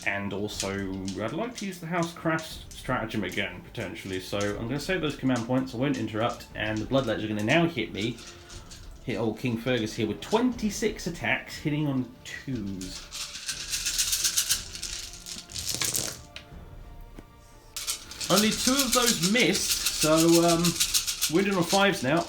And also, I'd like to use the House Craft stratagem again, potentially. So I'm going to save those command points, I won't interrupt, and the Bloodletters are going to now hit me. Hit old King Fergus here with 26 attacks, hitting on 2s. Only 2 of those missed, so we're doing on 5s now.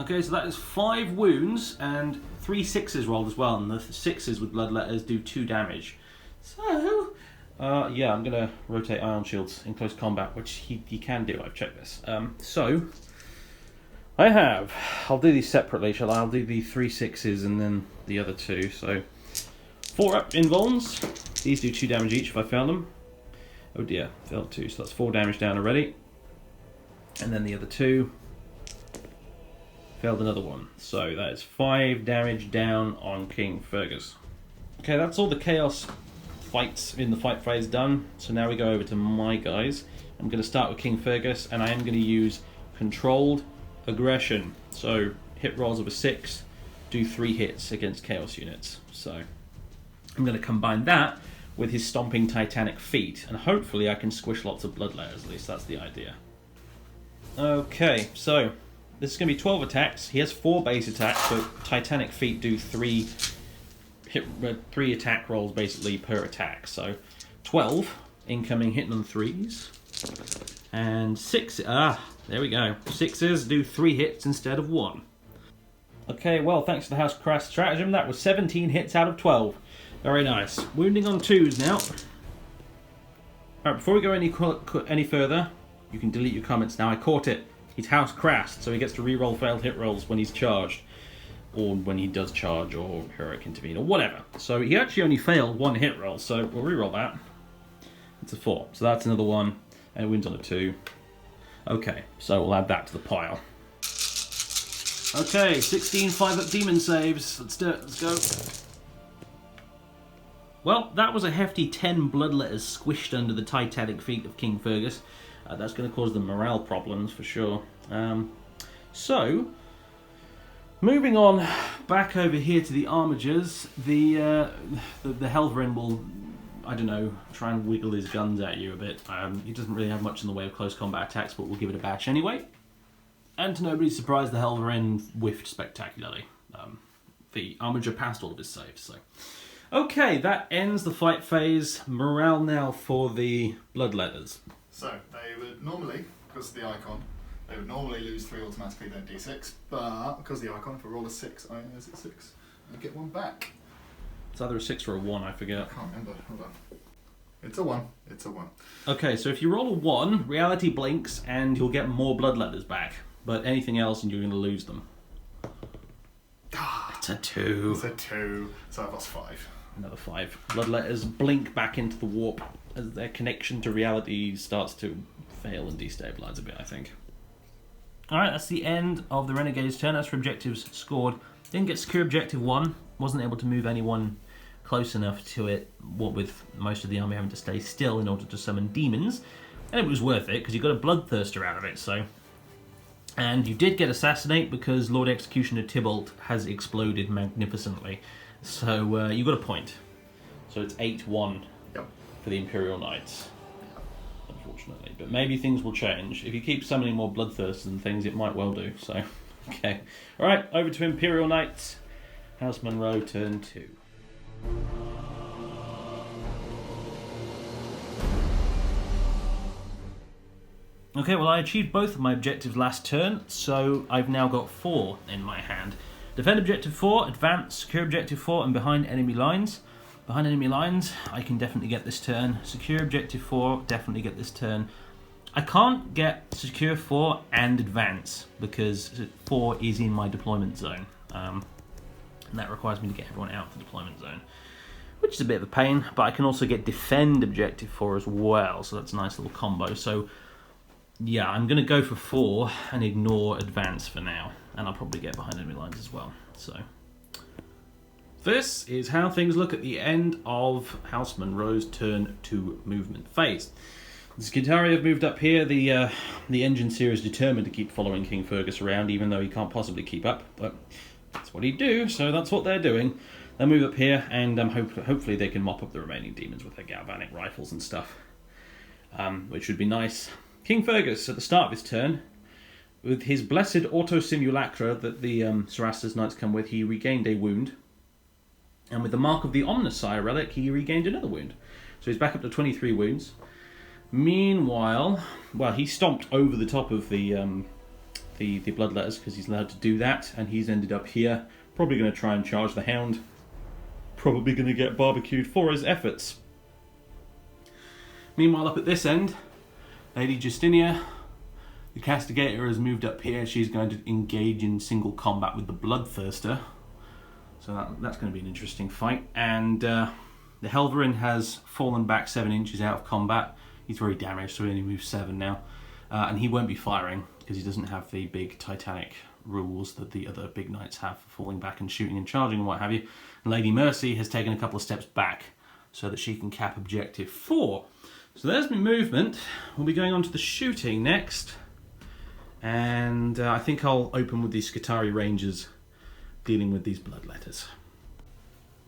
Okay, so that is 5 wounds and 3 6s rolled as well, and the 6s with Bloodletters do 2 damage. So, yeah, I'm going to rotate Iron Shields in close combat, which he can do, I've checked this. I'll do these separately, shall I? I'll do the 3 6s and then the other 2. So 4 up invulns. These do 2 damage each if I fail them. Oh dear, failed 2, so that's 4 damage down already. And then the other 2 failed another 1. So that is 5 damage down on King Fergus. Okay, that's all the chaos fights in the fight phase done. So now we go over to my guys. I'm going to start with King Fergus, and I am going to use controlled aggression. So hit rolls of a 6 do 3 hits against chaos units. So I'm going to combine that with his stomping titanic feet, and hopefully I can squish lots of Bloodletters. At least that's the idea. Okay, so this is going to be 12 attacks. He has 4 base attacks, but titanic feet do 3 attack rolls basically per attack. So 12 incoming, hitting on 3s, and 6. There we go. 6s do 3 hits instead of 1. Okay, well, thanks to the House Craft stratagem, that was 17 hits out of 12. Very nice. Wounding on 2s now. Alright, before we go any further, you can delete your comments now. I caught it. He's House Craft, so he gets to reroll failed hit rolls when he's charged. Or when he does charge, or heroic intervene, or whatever. So he actually only failed 1 hit roll, so we'll reroll that. It's a 4. So that's another 1, and it wins on a 2. Okay, so we'll add that to the pile. Okay, 16 5-up demon saves. Let's do it. Let's go. Well, that was a hefty 10 Bloodletters squished under the titanic feet of King Fergus. That's going to cause them morale problems for sure. So, moving on back over here to the Armigers, the Helverin will, I don't know, try and wiggle his guns at you a bit. He doesn't really have much in the way of close combat attacks, but we'll give it a bash anyway. And to nobody's surprise, the Helverin whiffed spectacularly. The Armiger passed all of his saves, so... Okay, that ends the fight phase. Morale now for the Bloodletters. So, they would normally, because of the icon, they would normally lose 3 automatically, then d6, but because of the icon, if I roll a 6, is it 6? I get 1 back. It's either a 6 or a 1, I forget. I can't remember, hold on. It's a 1, it's a 1. Okay, so if you roll a 1, reality blinks and you'll get more Bloodletters back. But anything else and you're going to lose them. It's a 2. It's a 2, so I've lost 5. Another 5. Bloodletters blink back into the warp as their connection to reality starts to fail and destabilise a bit, I think. Alright, that's the end of the Renegade's turn. That's for objectives scored. Didn't get secure objective 1. Wasn't able to move anyone close enough to it, what with most of the army having to stay still in order to summon demons. And it was worth it, because you got a bloodthirster out of it, so... And you did get Assassinate, because Lord Executioner Tybalt has exploded magnificently. So you got a point. So it's 8-1 for the Imperial Knights. Unfortunately, but maybe things will change. If you keep summoning more bloodthirsters and things, it might well do. So, okay. Alright, over to Imperial Knights. House Munro, turn 2. Okay, well I achieved both of my objectives last turn, so I've now got 4 in my hand. Defend Objective 4, Advance, Secure Objective 4, and Behind Enemy Lines. Behind enemy lines, I can definitely get this turn. Secure Objective 4, definitely get this turn. I can't get Secure 4 and Advance, because 4 is in my deployment zone. And that requires me to get everyone out of the deployment zone, which is a bit of a pain, but I can also get Defend Objective 4 as well, so that's a nice little combo. So, yeah, I'm going to go for 4 and ignore Advance for now, and I'll probably get Behind Enemy Lines as well. So. This is how things look at the end of House Munro's turn 2 movement phase. The Skitarii have moved up here. The engine seer is determined to keep following King Fergus around, even though he can't possibly keep up. But that's what he'd do, so that's what they're doing. They'll move up here, and hopefully they can mop up the remaining demons with their galvanic rifles and stuff, which would be nice. King Fergus, at the start of his turn, with his blessed auto-simulacra that the Sorcerer's Knights come with, he regained a wound. And with the Mark of the Omnissiah relic, he regained another wound. So he's back up to 23 wounds. Meanwhile, well, he stomped over the top of the Bloodletters, because he's allowed to do that, and he's ended up here. Probably going to try and charge the Hound. Probably going to get barbecued for his efforts. Meanwhile, up at this end, Lady Justinia, the Castigator, has moved up here. She's going to engage in single combat with the Bloodthirster. So that's going to be an interesting fight. And the Helverin has fallen back 7 inches out of combat. He's very damaged, so he only moves 7 now. And he won't be firing, because he doesn't have the big Titanic rules that the other big knights have for falling back and shooting and charging and what have you. And Lady Mercy has taken a couple of steps back so that she can cap Objective 4. So there's my movement. We'll be going on to the shooting next. And I think I'll open with the Skitarii Rangers dealing with these Bloodletters.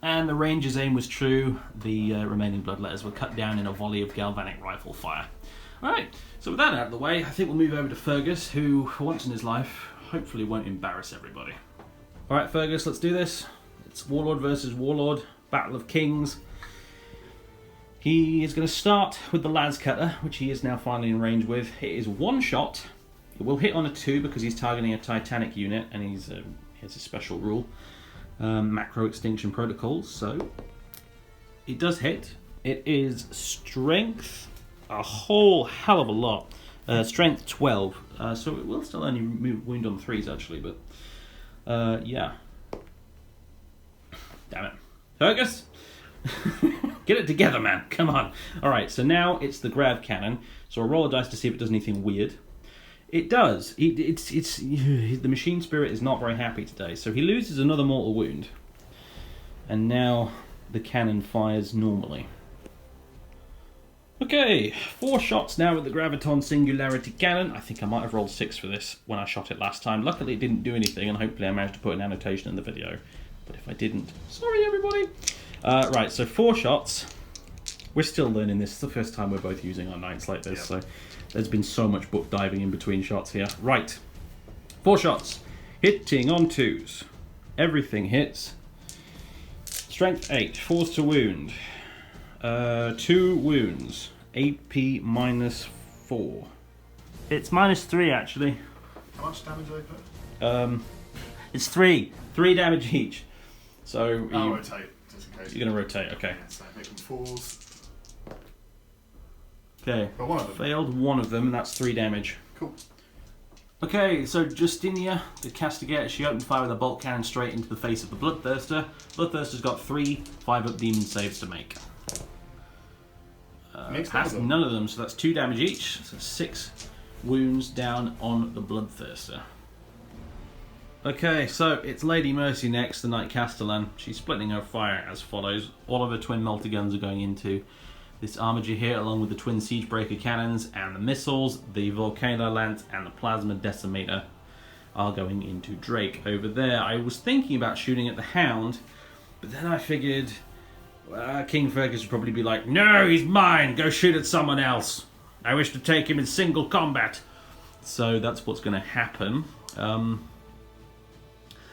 And the Ranger's aim was true. The remaining Bloodletters were cut down in a volley of galvanic rifle fire. Alright, so with that out of the way, I think we'll move over to Fergus, who, for once in his life, hopefully won't embarrass everybody. Alright, Fergus, let's do this. It's Warlord versus Warlord, Battle of Kings. He is going to start with the Lascutter, which he is now finally in range with. It is 1 shot. It will hit on a 2 because he's targeting a Titanic unit, and he has a special rule. Macro Extinction Protocols, so it does hit. It is Strength, a whole hell of a lot. Strength 12, so it will still only wound on 3s actually, but yeah. Damn it. Fergus! Get it together, man, come on. Alright, so now it's the Grav Cannon, so I'll roll a dice to see if it does anything weird. It does. The Machine Spirit is not very happy today, so he loses another mortal wound. And now the cannon fires normally. Okay, 4 shots now with the Graviton Singularity Cannon. I think I might have rolled 6 for this when I shot it last time. Luckily it didn't do anything, and hopefully I managed to put an annotation in the video. But if I didn't, sorry everybody. Right, so 4 shots. We're still learning this. It's the first time we're both using our knights like this, so there's been so much book diving in between shots here. Right, 4 shots. Hitting on 2s. Everything hits. Strength 8, force to wound. 2 wounds. AP -4. It's -3 actually. How much damage do they put? It's 3. 3 damage each. So I'll rotate, just in case. You're going to rotate, okay. Yeah, so make them 4s. Okay, But one of them. failed one of them, and that's 3 damage. Cool. Okay, so Justinia, the Castigator, she opened fire with a bolt cannon straight into the face of the Bloodthirster. Bloodthirster's got 3 5-up demon saves to make. Makes Passed none of them, so that's 2 damage each. So 6 wounds down on the Bloodthirster. Okay, so it's Lady Mercy next, the Knight Castellan. She's splitting her fire as follows. All of her twin multi-guns are going into this armature here, along with the twin Siegebreaker cannons and the missiles. The Volcano Lance and the Plasma Decimator are going into Drake over there. I was thinking about shooting at the Hound, but then I figured King Fergus would probably be like, "No, he's mine, go shoot at someone else. I wish to take him in single combat." So that's what's going to happen.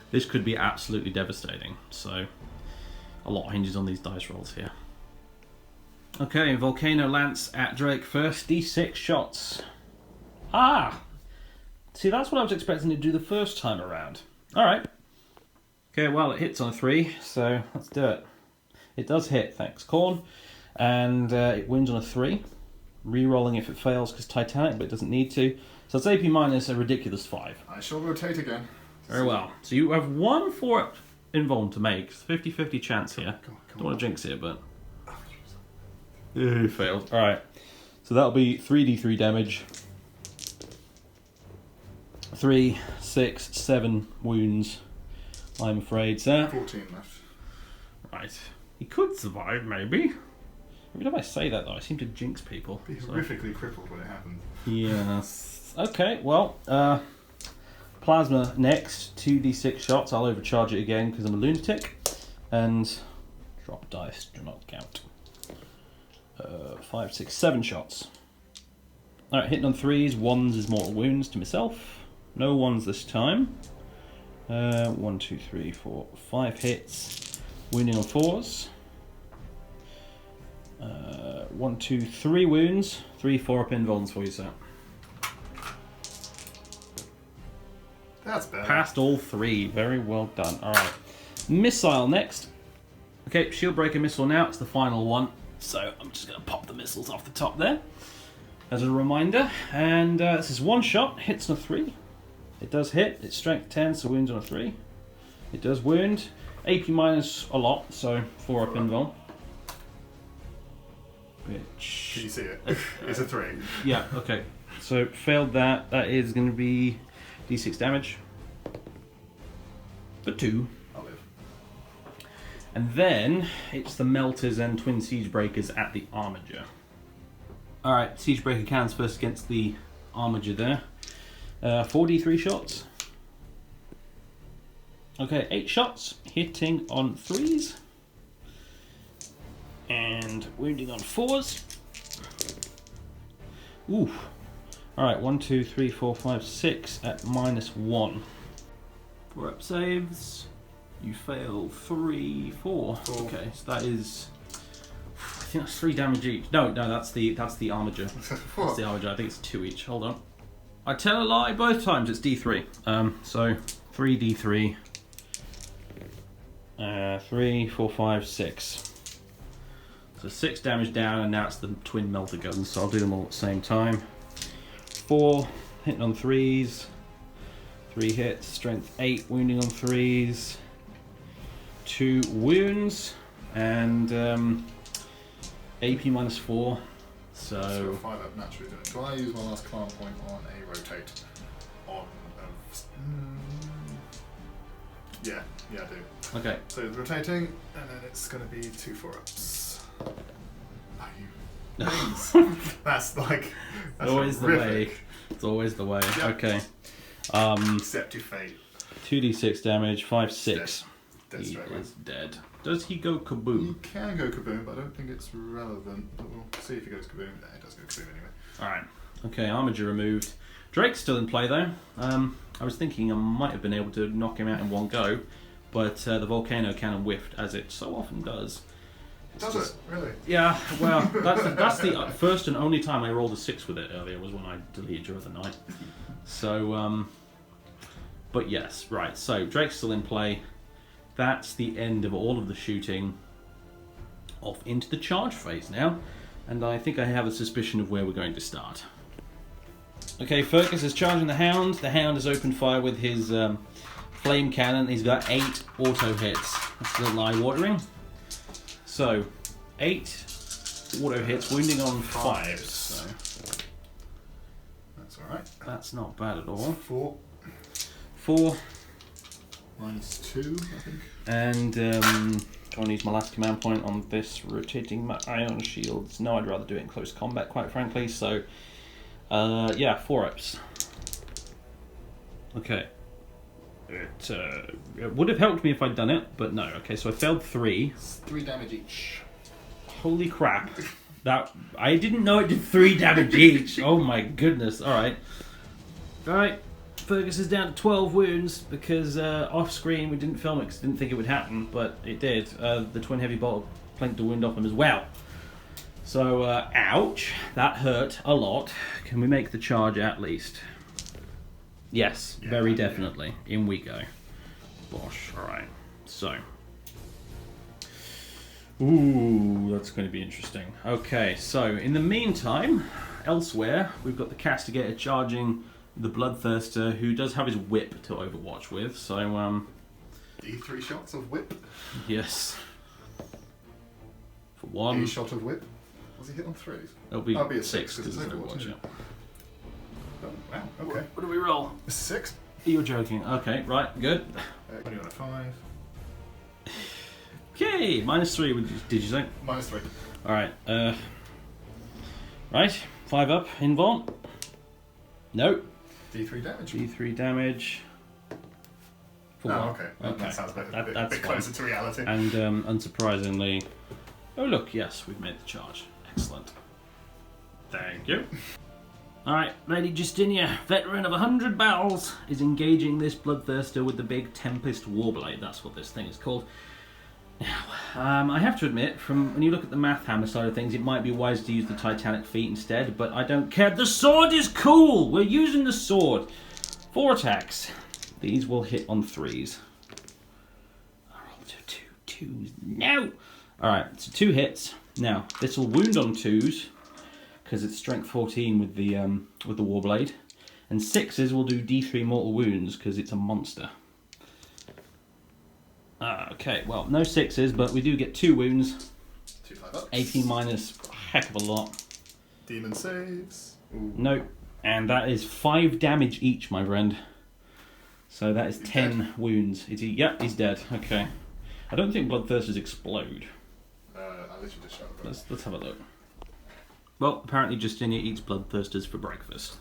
This could be absolutely devastating, so a lot hinges on these dice rolls here. Okay, Volcano Lance at Drake first, d6 shots. Ah! See, that's what I was expecting to do the first time around. Alright. Okay, well, it hits on a 3, so let's do it. It does hit, thanks, Corn. And it wins on a 3. Re-rolling if it fails because Titanic, but it doesn't need to. So it's AP minus a ridiculous 5. I shall rotate again. Very well. So you have 1 4 invuln to make. 50-50 chance here. Don't want to jinx it, but... You failed. Alright. So that'll be 3d3 damage. 3, 6, 7 wounds, I'm afraid, sir. 14 left. Right. He could survive, maybe. Every time I say that, though, I seem to jinx people. Be horrifically crippled when it happens. Yes. Okay, well, Plasma next. 2d6 shots. I'll overcharge it again because I'm a lunatic. And drop dice. Do not count. 5, 6, 7 shots. Alright, hitting on 3s. 1s is mortal wounds to myself. No 1s this time. 1, 2, 3, 4, 5 hits. Wounding on 4s. 1, 2, 3 wounds. 3 4-up invulns for you, sir. That's better. Passed all 3. Very well done. Alright. Missile next. Okay, shield breaker missile now. It's the final one. So I'm just going to pop the missiles off the top there as a reminder. And this is 1 shot. Hits on a 3. It does hit. It's strength 10, so wounds on a 3. It does wound. AP minus a lot, so 4-up invuln. Which... Can you see it? It's a 3. Yeah, okay. So failed that. That is going to be d6 damage. For 2. I'll live. And then it's the Melters and Twin Siegebreakers at the Armature. Alright, Siegebreaker cannons first against the Armature there. 4d3 shots. Okay, 8 shots, hitting on 3s. And wounding on 4s. Ooh. Alright, 1, 2, 3, 4, 5, 6 at -1. 4-up saves. You fail 3, 4. Okay, so that is... I think that's 3 damage each. No, that's the Armature. That's the Armature. I think it's 2 each. Hold on. I tell a lie both times. It's d3. So 3d3. 3, 4, 5, 6. So 6 damage down, and now it's the twin melter guns. So I'll do them all at the same time. 4 hitting on 3s. 3 hits. Strength 8 wounding on 3s. 2 wounds and AP minus 4. So 5 up naturally. Do I use my last command point on a rotate? Yeah, I do. Okay. So it's rotating, and then it's going to be 2 4-ups. Are you? Please. That's always the way. It's always the way. Yep. Okay. Accept your fate. 2d6 damage. 5, 6. Dead he straight away. is dead. Does he go kaboom? He can go kaboom, but I don't think it's relevant. But we'll see if he goes kaboom. No, he does go kaboom anyway. Alright. Okay, Armature removed. Drake's still in play though. I was thinking I might have been able to knock him out in one go, but the Volcano Cannon whiffed, as it so often does. Does it? Really? Yeah, well, that's the first and only time I rolled a 6 with it earlier, was when I deleted your other night. So, but yes, right, so Drake's still in play. That's the end of all of the shooting. Off into the charge phase now, and I think I have a suspicion of where we're going to start. Okay, Fergus is charging the Hound. The Hound has opened fire with his flame cannon. He's got 8 auto hits. That's a little eye-watering. So, 8 auto hits, wounding on 5. So. That's alright. That's not bad at all. 4. 4. -2, I think. And I'm going to use my last command point on this, rotating my ion shields. No, I'd rather do it in close combat, quite frankly. So, yeah, 4 ups. Okay. It would have helped me if I'd done it, but no. Okay, so I failed 3. It's 3 damage each. Holy crap. That I didn't know it did 3 damage each. Oh my goodness. Alright. Alright. Fergus is down to 12 wounds because off screen we didn't film it because didn't think it would happen, but it did. The twin heavy bolt planked a wound off him as well. So, ouch. That hurt a lot. Can we make the charge at least? Yes, yeah, very definitely. Yeah. In we go. Bosh. Alright. So. Ooh, that's going to be interesting. Okay, so in the meantime, elsewhere, we've got the Castigator charging the Bloodthirster, who does have his whip to overwatch with, so, D3 shots of whip? Yes. For 1. D shot of whip? Was he hit on 3s? It'll be, a 6 because it's overwatch, yeah. Oh, wow, okay. What do we roll? 6. You're joking. Okay, right, good. 20 on a 5. Okay, -3, did you say? -3. Alright, right, 5 up, invuln. No. D3 damage. D3 damage. 4. Oh, okay. That sounds better. That's a bit closer to reality. And unsurprisingly, oh look, yes, we've made the charge. Excellent. Thank you. Alright, Lady Justinia, veteran of 100 battles, is engaging this Bloodthirster with the big Tempest Warblade. That's what this thing is called. Now, I have to admit, from when you look at the Math Hammer side of things, it might be wise to use the Titanic Feet instead, but I don't care. The sword is cool! We're using the sword. 4 attacks. These will hit on 3s. I rolled 2 2s. No! Alright, so 2 hits. Now, this will wound on 2s, because it's strength 14 with the Warblade. And 6s will do D3 mortal wounds, because it's a monster. Okay, well, no 6s, but we do get 2 wounds. 2 5-ups. 18 minus, a heck of a lot. Demon saves. Ooh. Nope. And that is 5 damage each, my friend. So that is 10 dead? Wounds. Is he? Yep, he's dead. Okay. I don't think Bloodthirsters explode. I'll let you just show it. Let's have a look. Well, apparently Justinia eats Bloodthirsters for breakfast.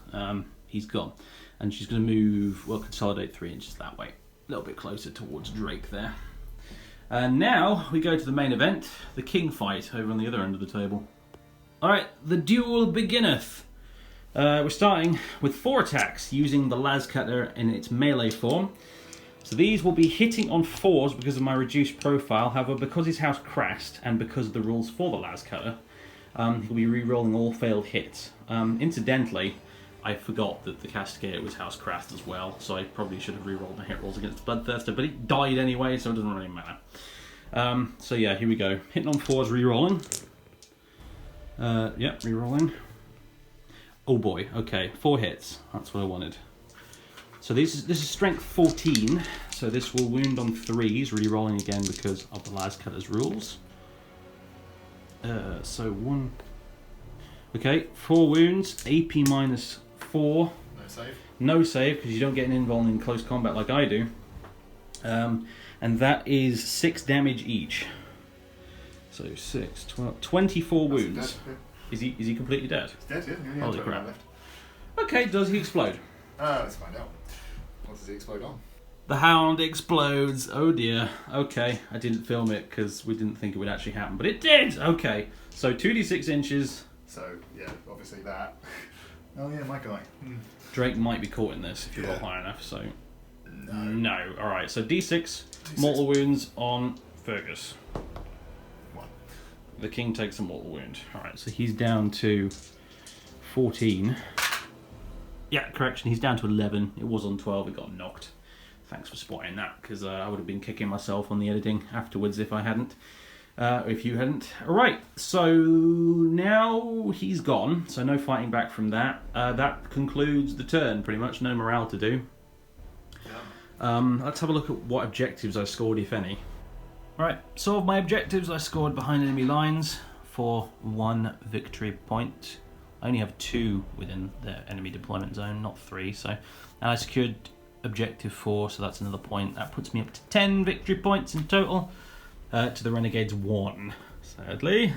He's gone. And she's going to move, well, consolidate 3 inches that way. A little bit closer towards Drake there. And now we go to the main event, the king fight over on the other end of the table. Alright, the duel beginneth. We're starting with 4 attacks using the Lascutter in its melee form. So these will be hitting on 4s because of my reduced profile. However, because his house crashed and because of the rules for the Lascutter, he'll be re-rolling all failed hits. Incidentally, I forgot that the Castigator was house crashed as well, so I probably should have re-rolled my hit rolls against Bloodthirster, but he died anyway, so it doesn't really matter. So yeah, here we go. Hitting on 4s, re-rolling. Yep, re-rolling. Oh boy, okay, 4 hits. That's what I wanted. So this is strength 14, so this will wound on 3s, re-rolling again because of the Lascutter's rules. So 1... Okay, 4 wounds, AP minus 4. No save. No save, because you don't get an invuln in close combat like I do. And that is 6 damage each. So 6, 12, 24 wounds. Dead, yeah. Is he completely dead? He's dead, yeah. Holy crap. Okay, does he explode? Let's find out. What does he explode on? The Hound explodes. Oh dear. Okay, I didn't film it because we didn't think it would actually happen, but it did! Okay, so 2d6 inches. So, yeah, obviously that. Oh yeah, my guy. Drake might be caught in this if you roll high enough, so... No. Alright, so D6 mortal wounds on Fergus. 1. The king takes a mortal wound. Alright, so he's down to 14. Yeah, correction, he's down to 11. It was on 12, it got knocked. Thanks for spotting that, because I would have been kicking myself on the editing afterwards if I hadn't. If you hadn't. Alright, so now he's gone, so no fighting back from that. That concludes the turn, pretty much. No morale to do. Let's have a look at what objectives I scored, if any. Right, so of my objectives I scored behind enemy lines for 1 victory point. I only have 2 within the enemy deployment zone, not 3. So, and I secured objective 4, so that's another point. That puts me up to 10 victory points in total, to the Renegade's 1. Sadly,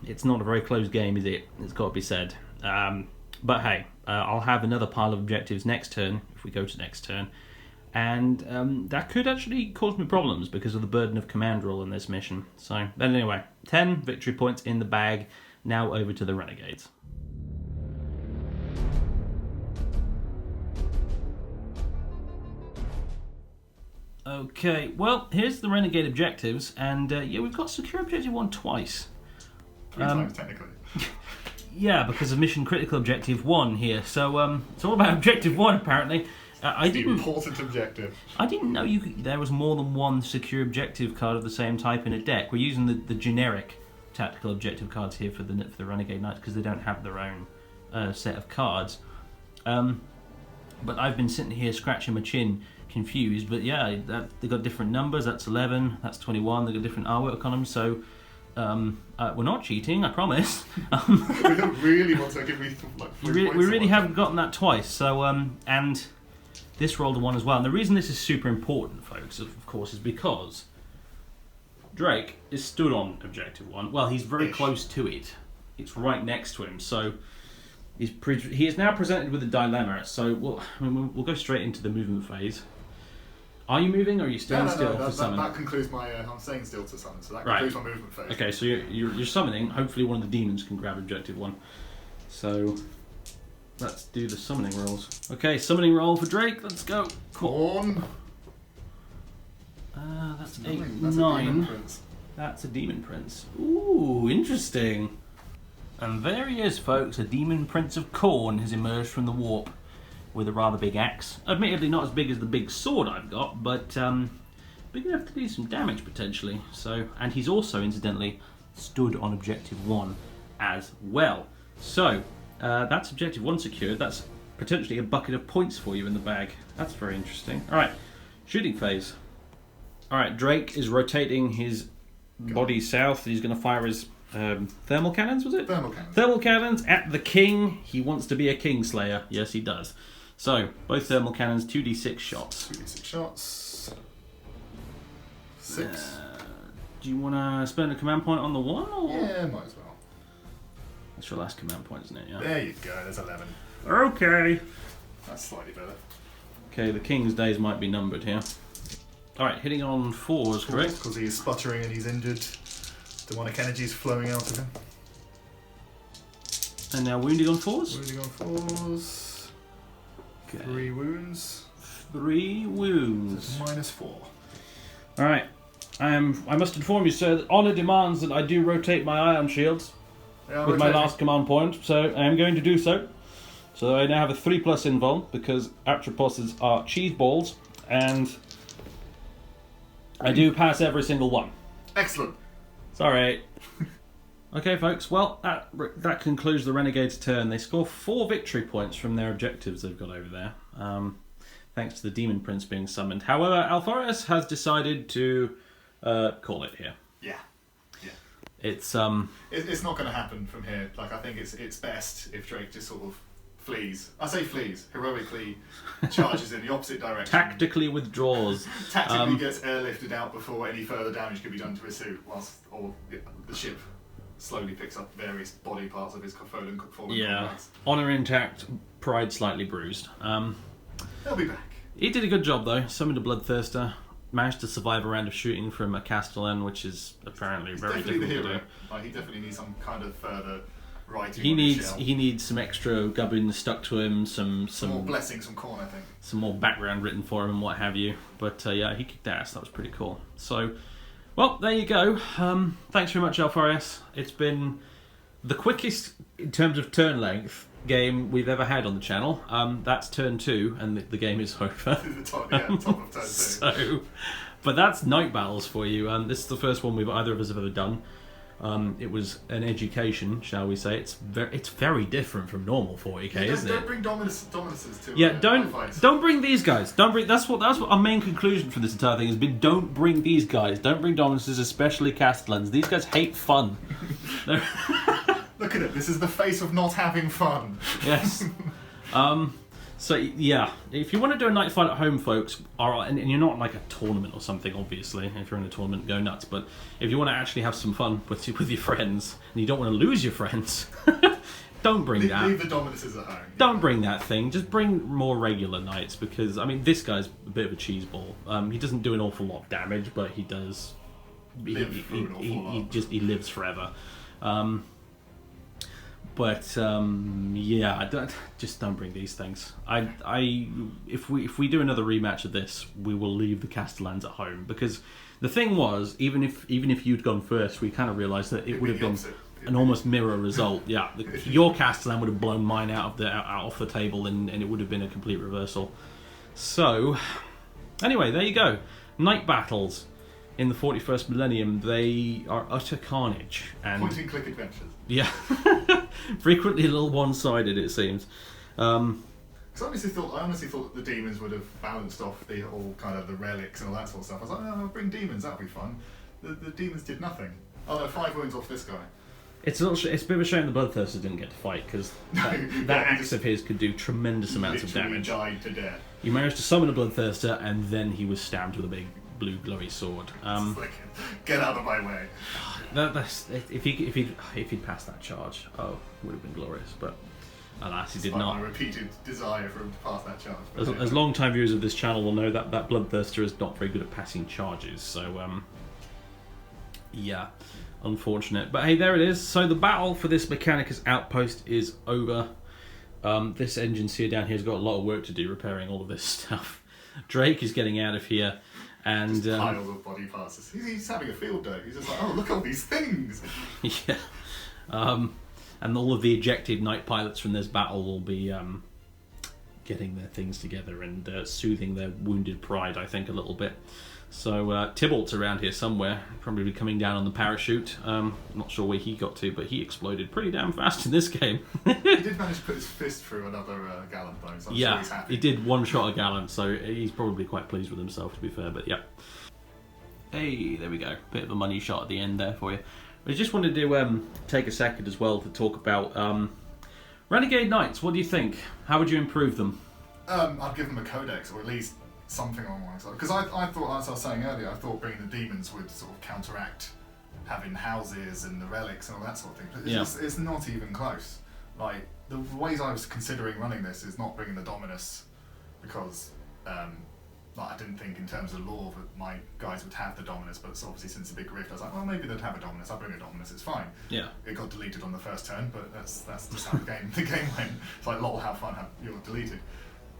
it's not a very close game, is it? It's got to be said. But hey, I'll have another pile of objectives next turn if we go to next turn. And that could actually cause me problems because of the burden of command rule in this mission. So, but anyway, 10 victory points in the bag. Now over to the Renegades. Okay, well, here's the Renegade objectives, and yeah, we've got secure objective 1 twice. 3 times, technically. Yeah, because of mission critical objective 1 here. So it's all about objective 1 apparently. Important objective. I didn't know there was more than one secure objective card of the same type in a deck. We're using the generic tactical objective cards here for the Renegade Knights because they don't have their own set of cards. But I've been sitting here scratching my chin, confused. But yeah, they've got different numbers. That's 11. That's 21. They've got different artwork on them. So we're not cheating, I promise. We don't really want to give me like 3 points. We really haven't gotten that twice. So and this rolled a 1 as well. And the reason this is super important, folks, of course, is because Drake is stood on objective 1. Well, he's very close to it. It's right next to him. So he is now presented with a dilemma. So we'll go straight into the movement phase. Are you moving, or are you staying still for summon? That concludes my. I'm staying still to summon, so that concludes my movement phase. Okay, so you're summoning. Hopefully, one of the demons can grab objective 1. So let's do the summoning rolls. Okay, summoning roll for Drake. Let's go. Corn. That's 8, 9. That's a demon prince. Ooh, interesting. And there he is, folks. A demon prince of Khorne has emerged from the warp with a rather big axe. Admittedly, not as big as the big sword I've got, but big enough to do some damage potentially. So, and he's also, incidentally, stood on objective 1 as well. So that's objective 1 secured. That's potentially a bucket of points for you in the bag. That's very interesting. All right, shooting phase. All right, Drake is rotating his body south. He's going to fire his thermal cannons, was it? Thermal cannons. Thermal cannons at the king. He wants to be a kingslayer. Yes, he does. So, both thermal cannons, 2d6 shots. 2d6 shots. 6. Do you want to spend a command point on the 1? Or? Yeah, might as well. That's your last command point, isn't it? Yeah. There you go, there's 11. Okay. That's slightly better. Okay, the king's days might be numbered here. Alright, hitting on 4s, correct? Because he's sputtering and he's injured. Demonic energy's flowing out of him. And now wounding on 4s? Wounding on 4s. Okay. 3 wounds. 3 wounds. So -4. Alright. I must inform you, sir, that honour demands that I do rotate my ion shields with my last command point, so I am going to do so. So I now have a 3+ invul, because Atroposes are cheese balls, and I do pass every single one. Excellent. Sorry. Okay, folks. Well, that concludes the Renegade's turn. They score 4 victory points from their objectives they've got over there, thanks to the Demon Prince being summoned. However, Alfarius has decided to call it here. Yeah. It's It's not going to happen from here. Like, I think it's best if Drake just sort of flees. I say flees. Heroically charges in the opposite direction. Tactically withdraws. Tactically gets airlifted out before any further damage can be done to his suit, whilst the ship slowly picks up various body parts of his fallen comrades. Honour intact, pride slightly bruised. He'll be back. He did a good job though. Summoned a bloodthirster. Managed to survive a round of shooting from a Castellan, which is apparently very difficult to do. Like, he definitely needs some kind of further writing. He needs some extra gubbins stuck to him, some more blessings from Khorne, I think. Some more background written for him and what have you. But yeah, he kicked ass. That was pretty cool. So, well, there you go. Thanks very much, Alfarius. It's been the quickest, in terms of turn length, game we've ever had on the channel. That's turn 2, and the game is over. top of turn 2. So, but that's Night Battles for you. This is the first one either of us have ever done. It was an education, shall we say. It's very different from normal 40k, isn't it? Don't bring Dominuses to don't bring these guys. That's what our main conclusion for this entire thing has been. Don't bring these guys. Don't bring Dominuses, especially Castellans. These guys hate fun. Look at it. This is the face of not having fun. Yes. So yeah, if you want to do a night fight at home, folks, alright, and you're not like a tournament or something, obviously. If you're in a tournament, go nuts. But if you want to actually have some fun with your friends, and you don't want to lose your friends, don't bring that. Leave the Dominuses at home. Don't bring that thing. Just bring more regular knights, because I mean, this guy's a bit of a cheeseball. He doesn't do an awful lot of damage, but he does. He lives forever. But yeah, don't bring these things. If we do another rematch of this, we will leave the Castellans at home, because the thing was, even if you'd gone first, we kind of realised that it would have been an almost mirror result. Yeah, your Castellan would have blown mine out off the table, and it would have been a complete reversal. So anyway, there you go. Night battles in the 41st millennium, they are utter carnage and point and click adventures. Yeah. Frequently a little one-sided, it seems. Because I honestly thought the demons would have balanced off the whole kind of the relics and all that sort of stuff. I was like, oh, I'll bring demons, that'll be fun. The demons did nothing. Oh, no, 5 wounds off this guy. It's a bit of a shame the Bloodthirsters didn't get to fight, because that axe of his could do tremendous amounts of damage. Died to death. He managed to summon a Bloodthirster, and then he was stabbed with a big blue glowy sword. Get out of my way. If he'd passed that charge, it would have been glorious. But alas, he did not. My repeated desire for him to pass that charge. As long-time viewers of this channel will know that Bloodthirster is not very good at passing charges. So yeah, unfortunate. But hey, there it is. So the battle for this Mechanicus outpost is over. This engine seer down here has got a lot of work to do repairing all of this stuff. Drake is getting out of here. And piles of body parts. He's having a field day. He's just like, oh, look at all these things. Yeah. And all of the ejected night pilots from this battle will be getting their things together and soothing their wounded pride, I think, a little bit. So Tybalt's around here somewhere, probably coming down on the parachute. Not sure where he got to, but he exploded pretty damn fast in this game. He did manage to put his fist through another gallant though, so I'm sure he's happy. He did one shot a gallant, so he's probably quite pleased with himself, to be fair, but yeah. Hey, there we go. Bit of a money shot at the end there for you. I just wanted to take a second as well to talk about Renegade Knights. What do you think? How would you improve them? I'd give them a codex, or at least something along those lines. Because I thought, as I was saying earlier, I thought bringing the demons would sort of counteract having houses and the relics and all that sort of thing. But it's not even close. Like, the ways I was considering running this is not bringing the Dominus, because I didn't think in terms of lore that my guys would have the Dominus, but it's obviously since the big rift I was like, well, maybe they'd have a Dominus, I'll bring a Dominus, it's fine. Yeah. It got deleted on the first turn, but that's just how the game went. It's like, lol, have fun, you're deleted.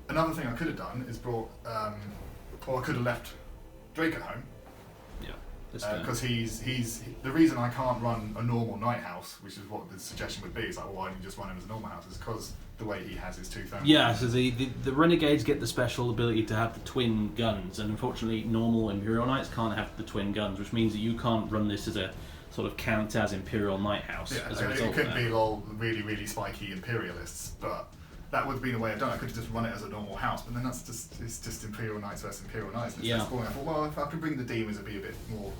Another thing I could have done is brought, or I could have left Drake at home. Yeah. Because he's the reason I can't run a normal night house, which is what the suggestion would be, is like, well, why don't you just run him as a normal house? Is because the way he has his two thumbs. Yeah, so the Renegades get the special ability to have the twin guns, and unfortunately normal Imperial Knights can't have the twin guns, which means that you can't run this as a sort of count as Imperial Knight house. Yeah, as a result it could be really, really spiky Imperialists, but that would have been the way I've done it. I could have just run it as a normal house, but then it's just Imperial Knights versus Imperial Knights. And I thought, well, if I could bring the demons, it'd be a bit more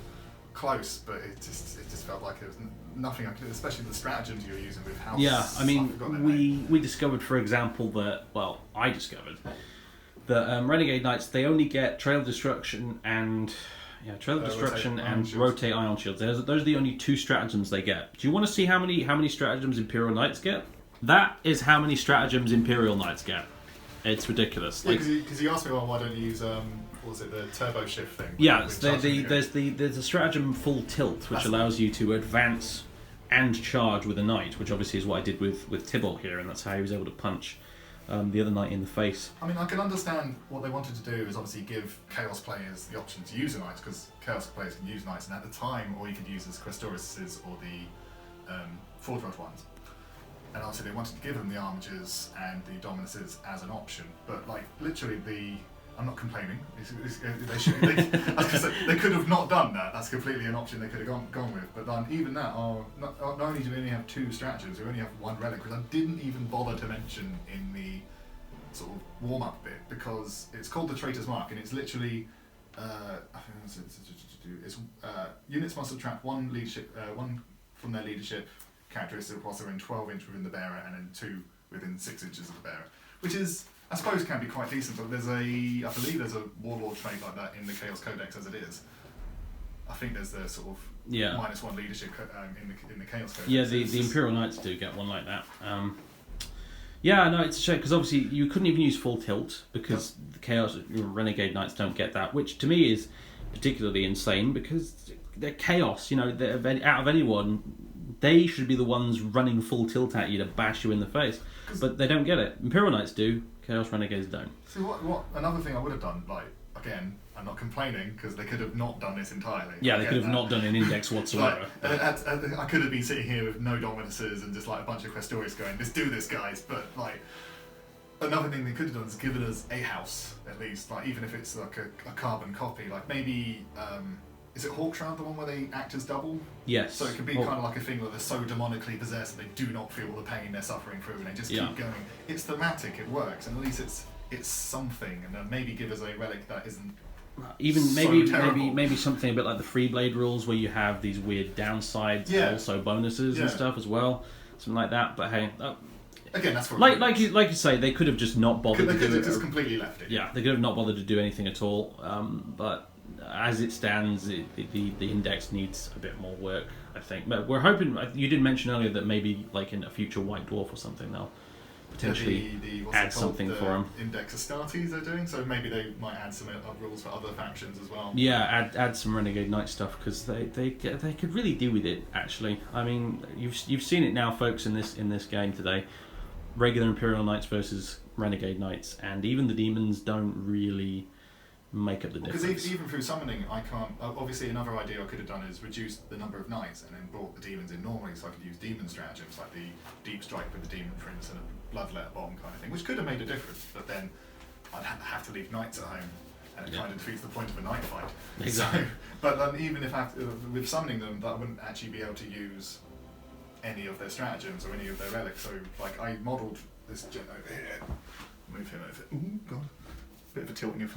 close, but it just felt like there was nothing I could do, especially the stratagems you were using with house. Yeah, I mean, we discovered, for example, I discovered that Renegade Knights, they only get Trail of Destruction and Rotate Ion Shields. Those are the only two stratagems they get. Do you want to see how many stratagems Imperial Knights get? That is how many stratagems Imperial Knights get. It's ridiculous. Because he asked me, well, why don't you use what was it, the turbo shift thing? Yeah, there's the stratagem Full Tilt, which allows you to advance and charge with a knight, which obviously is what I did with Tybalt here, and that's how he was able to punch the other knight in the face. I mean, I can understand what they wanted to do is obviously give Chaos players the option to use a knight, because Chaos players can use knights, and at the time, all you could use is Questorises or the Forge Rod ones. And obviously they wanted to give them the Armigers and the Dominuses as an option, but like literally I'm not complaining. They could have not done that. That's completely an option they could have gone with. But even that, not only do we only have two stratagems, we only have one relic, which I didn't even bother to mention in the sort of warm-up bit, because it's called the Traitor's Mark, and it's literally units must subtract one leadership, one from their leadership characteristic whilst they're in 12 inch within the bearer and then 2 within 6 inches of the bearer, which is, I suppose, can be quite decent. But I believe there's a warlord trait like that in the Chaos Codex as it is. I think there's the sort of -1 leadership in the Chaos Codex. Yeah, the Imperial Knights do get one like that. Yeah, no, it's a shame because obviously you couldn't even use full tilt because the Chaos Renegade Knights don't get that, which to me is particularly insane because they're Chaos. You know, out of anyone, they should be the ones running full tilt at you to bash you in the face, but they don't get it. Imperial Knights do, Chaos Renegades don't. See, what another thing I would have done, like, again, I'm not complaining because they could have not done this entirely. Yeah, they could have not done an index whatsoever. I could have been sitting here with no Dominuses and just like a bunch of Questoris going, let's do this, guys. But like, another thing they could have done is given us a house, at least, like even if it's like a carbon copy, like maybe, is it Hawkshroud, the one where they act as double? Yes. So it could be kind of like a thing where they're so demonically possessed and they do not feel the pain they're suffering through and they just keep going. It's thematic, it works, and at least it's something, and then maybe give us a relic that isn't maybe something a bit like the free blade rules where you have these weird downsides and also bonuses and stuff as well, something like that. But hey, again, that's for like you say, they could have just not bothered. They could have just completely left it. Yeah, they could have not bothered to do anything at all. But as it stands, the index needs a bit more work, I think. But we're hoping. You did mention earlier that maybe like in a future White Dwarf or something, they'll potentially add something for them. Index Astartes they're doing, so maybe they might add some rules for other factions as well. Yeah, add some Renegade Knight stuff because they could really do with it. Actually, I mean, you've seen it now, folks, in this game today. Regular Imperial Knights versus Renegade Knights, and even the demons don't really make up the difference. Because even through summoning, I can't. Obviously, another idea I could have done is reduce the number of knights and then brought the demons in normally, so I could use demon stratagems like the deep strike with the demon prince and a bloodlet bomb kind of thing, which could have made a difference. But then I'd have to leave knights at home, and it kind of defeats the point of a knight fight. Exactly. So, but even if with summoning them, that I wouldn't actually be able to use any of their stratagems or any of their relics. So, like, I modelled this gen over here. Move him over. Oh god. Bit of a tilting of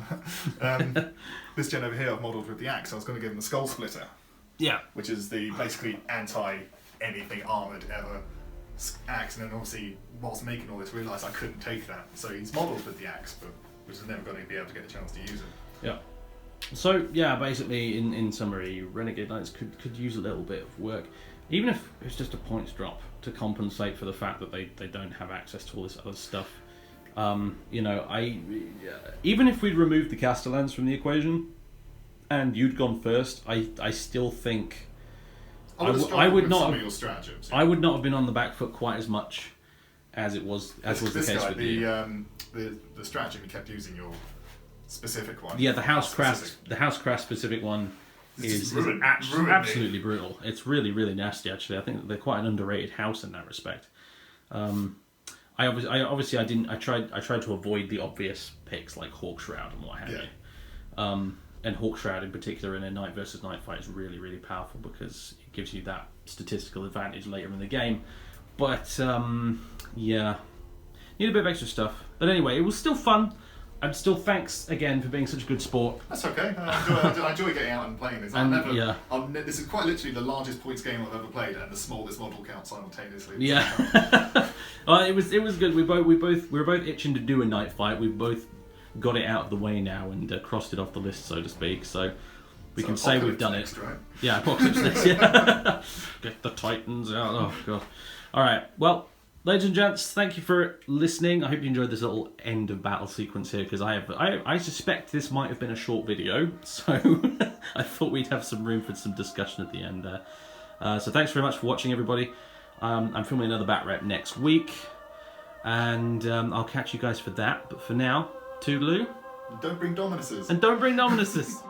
that. This gen over here I've modelled with the axe. I was going to give him the skull splitter. Yeah. Which is the basically anti anything armoured ever axe, and then obviously whilst making all this realised I couldn't take that. So he's modelled with the axe, but was never going to be able to get a chance to use it. Yeah. So yeah, basically in summary, Renegade Knights could use a little bit of work, even if it's just a points drop to compensate for the fact that they don't have access to all this other stuff. You know, even if we'd removed the Castellans from the equation, and you'd gone first, I still think I would not have been on the back foot quite as much as was the case with you. The stratagem you kept using, your specific one. Yeah, the House Crass specific one is absolutely brutal. It's really, really nasty. Actually, I think they're quite an underrated house in that respect. I tried to avoid the obvious picks like Hawkshroud and what have you. And Hawkshroud in particular in a knight versus knight fight is really, really powerful because it gives you that statistical advantage later in the game. But yeah, need a bit of extra stuff. But anyway, it was still fun. And still thanks again for being such a good sport. That's okay. I enjoy getting out and playing this. This is quite literally the largest points game I've ever played and the smallest model count simultaneously. Yeah. Well, it was good. We were both itching to do a night fight. We've both got it out of the way now and crossed it off the list, so to speak. So we can say we've done it. Right? Yeah, Apocalypse next. Yeah. Get the Titans out. Oh god. All right. Well, ladies and gents, thank you for listening. I hope you enjoyed this little end of battle sequence here because I suspect this might have been a short video, so I thought we'd have some room for some discussion at the end there. So thanks very much for watching, everybody. I'm filming another bat rep next week, and I'll catch you guys for that. But for now, toodaloo. Don't bring Dominuses. And don't bring Dominuses.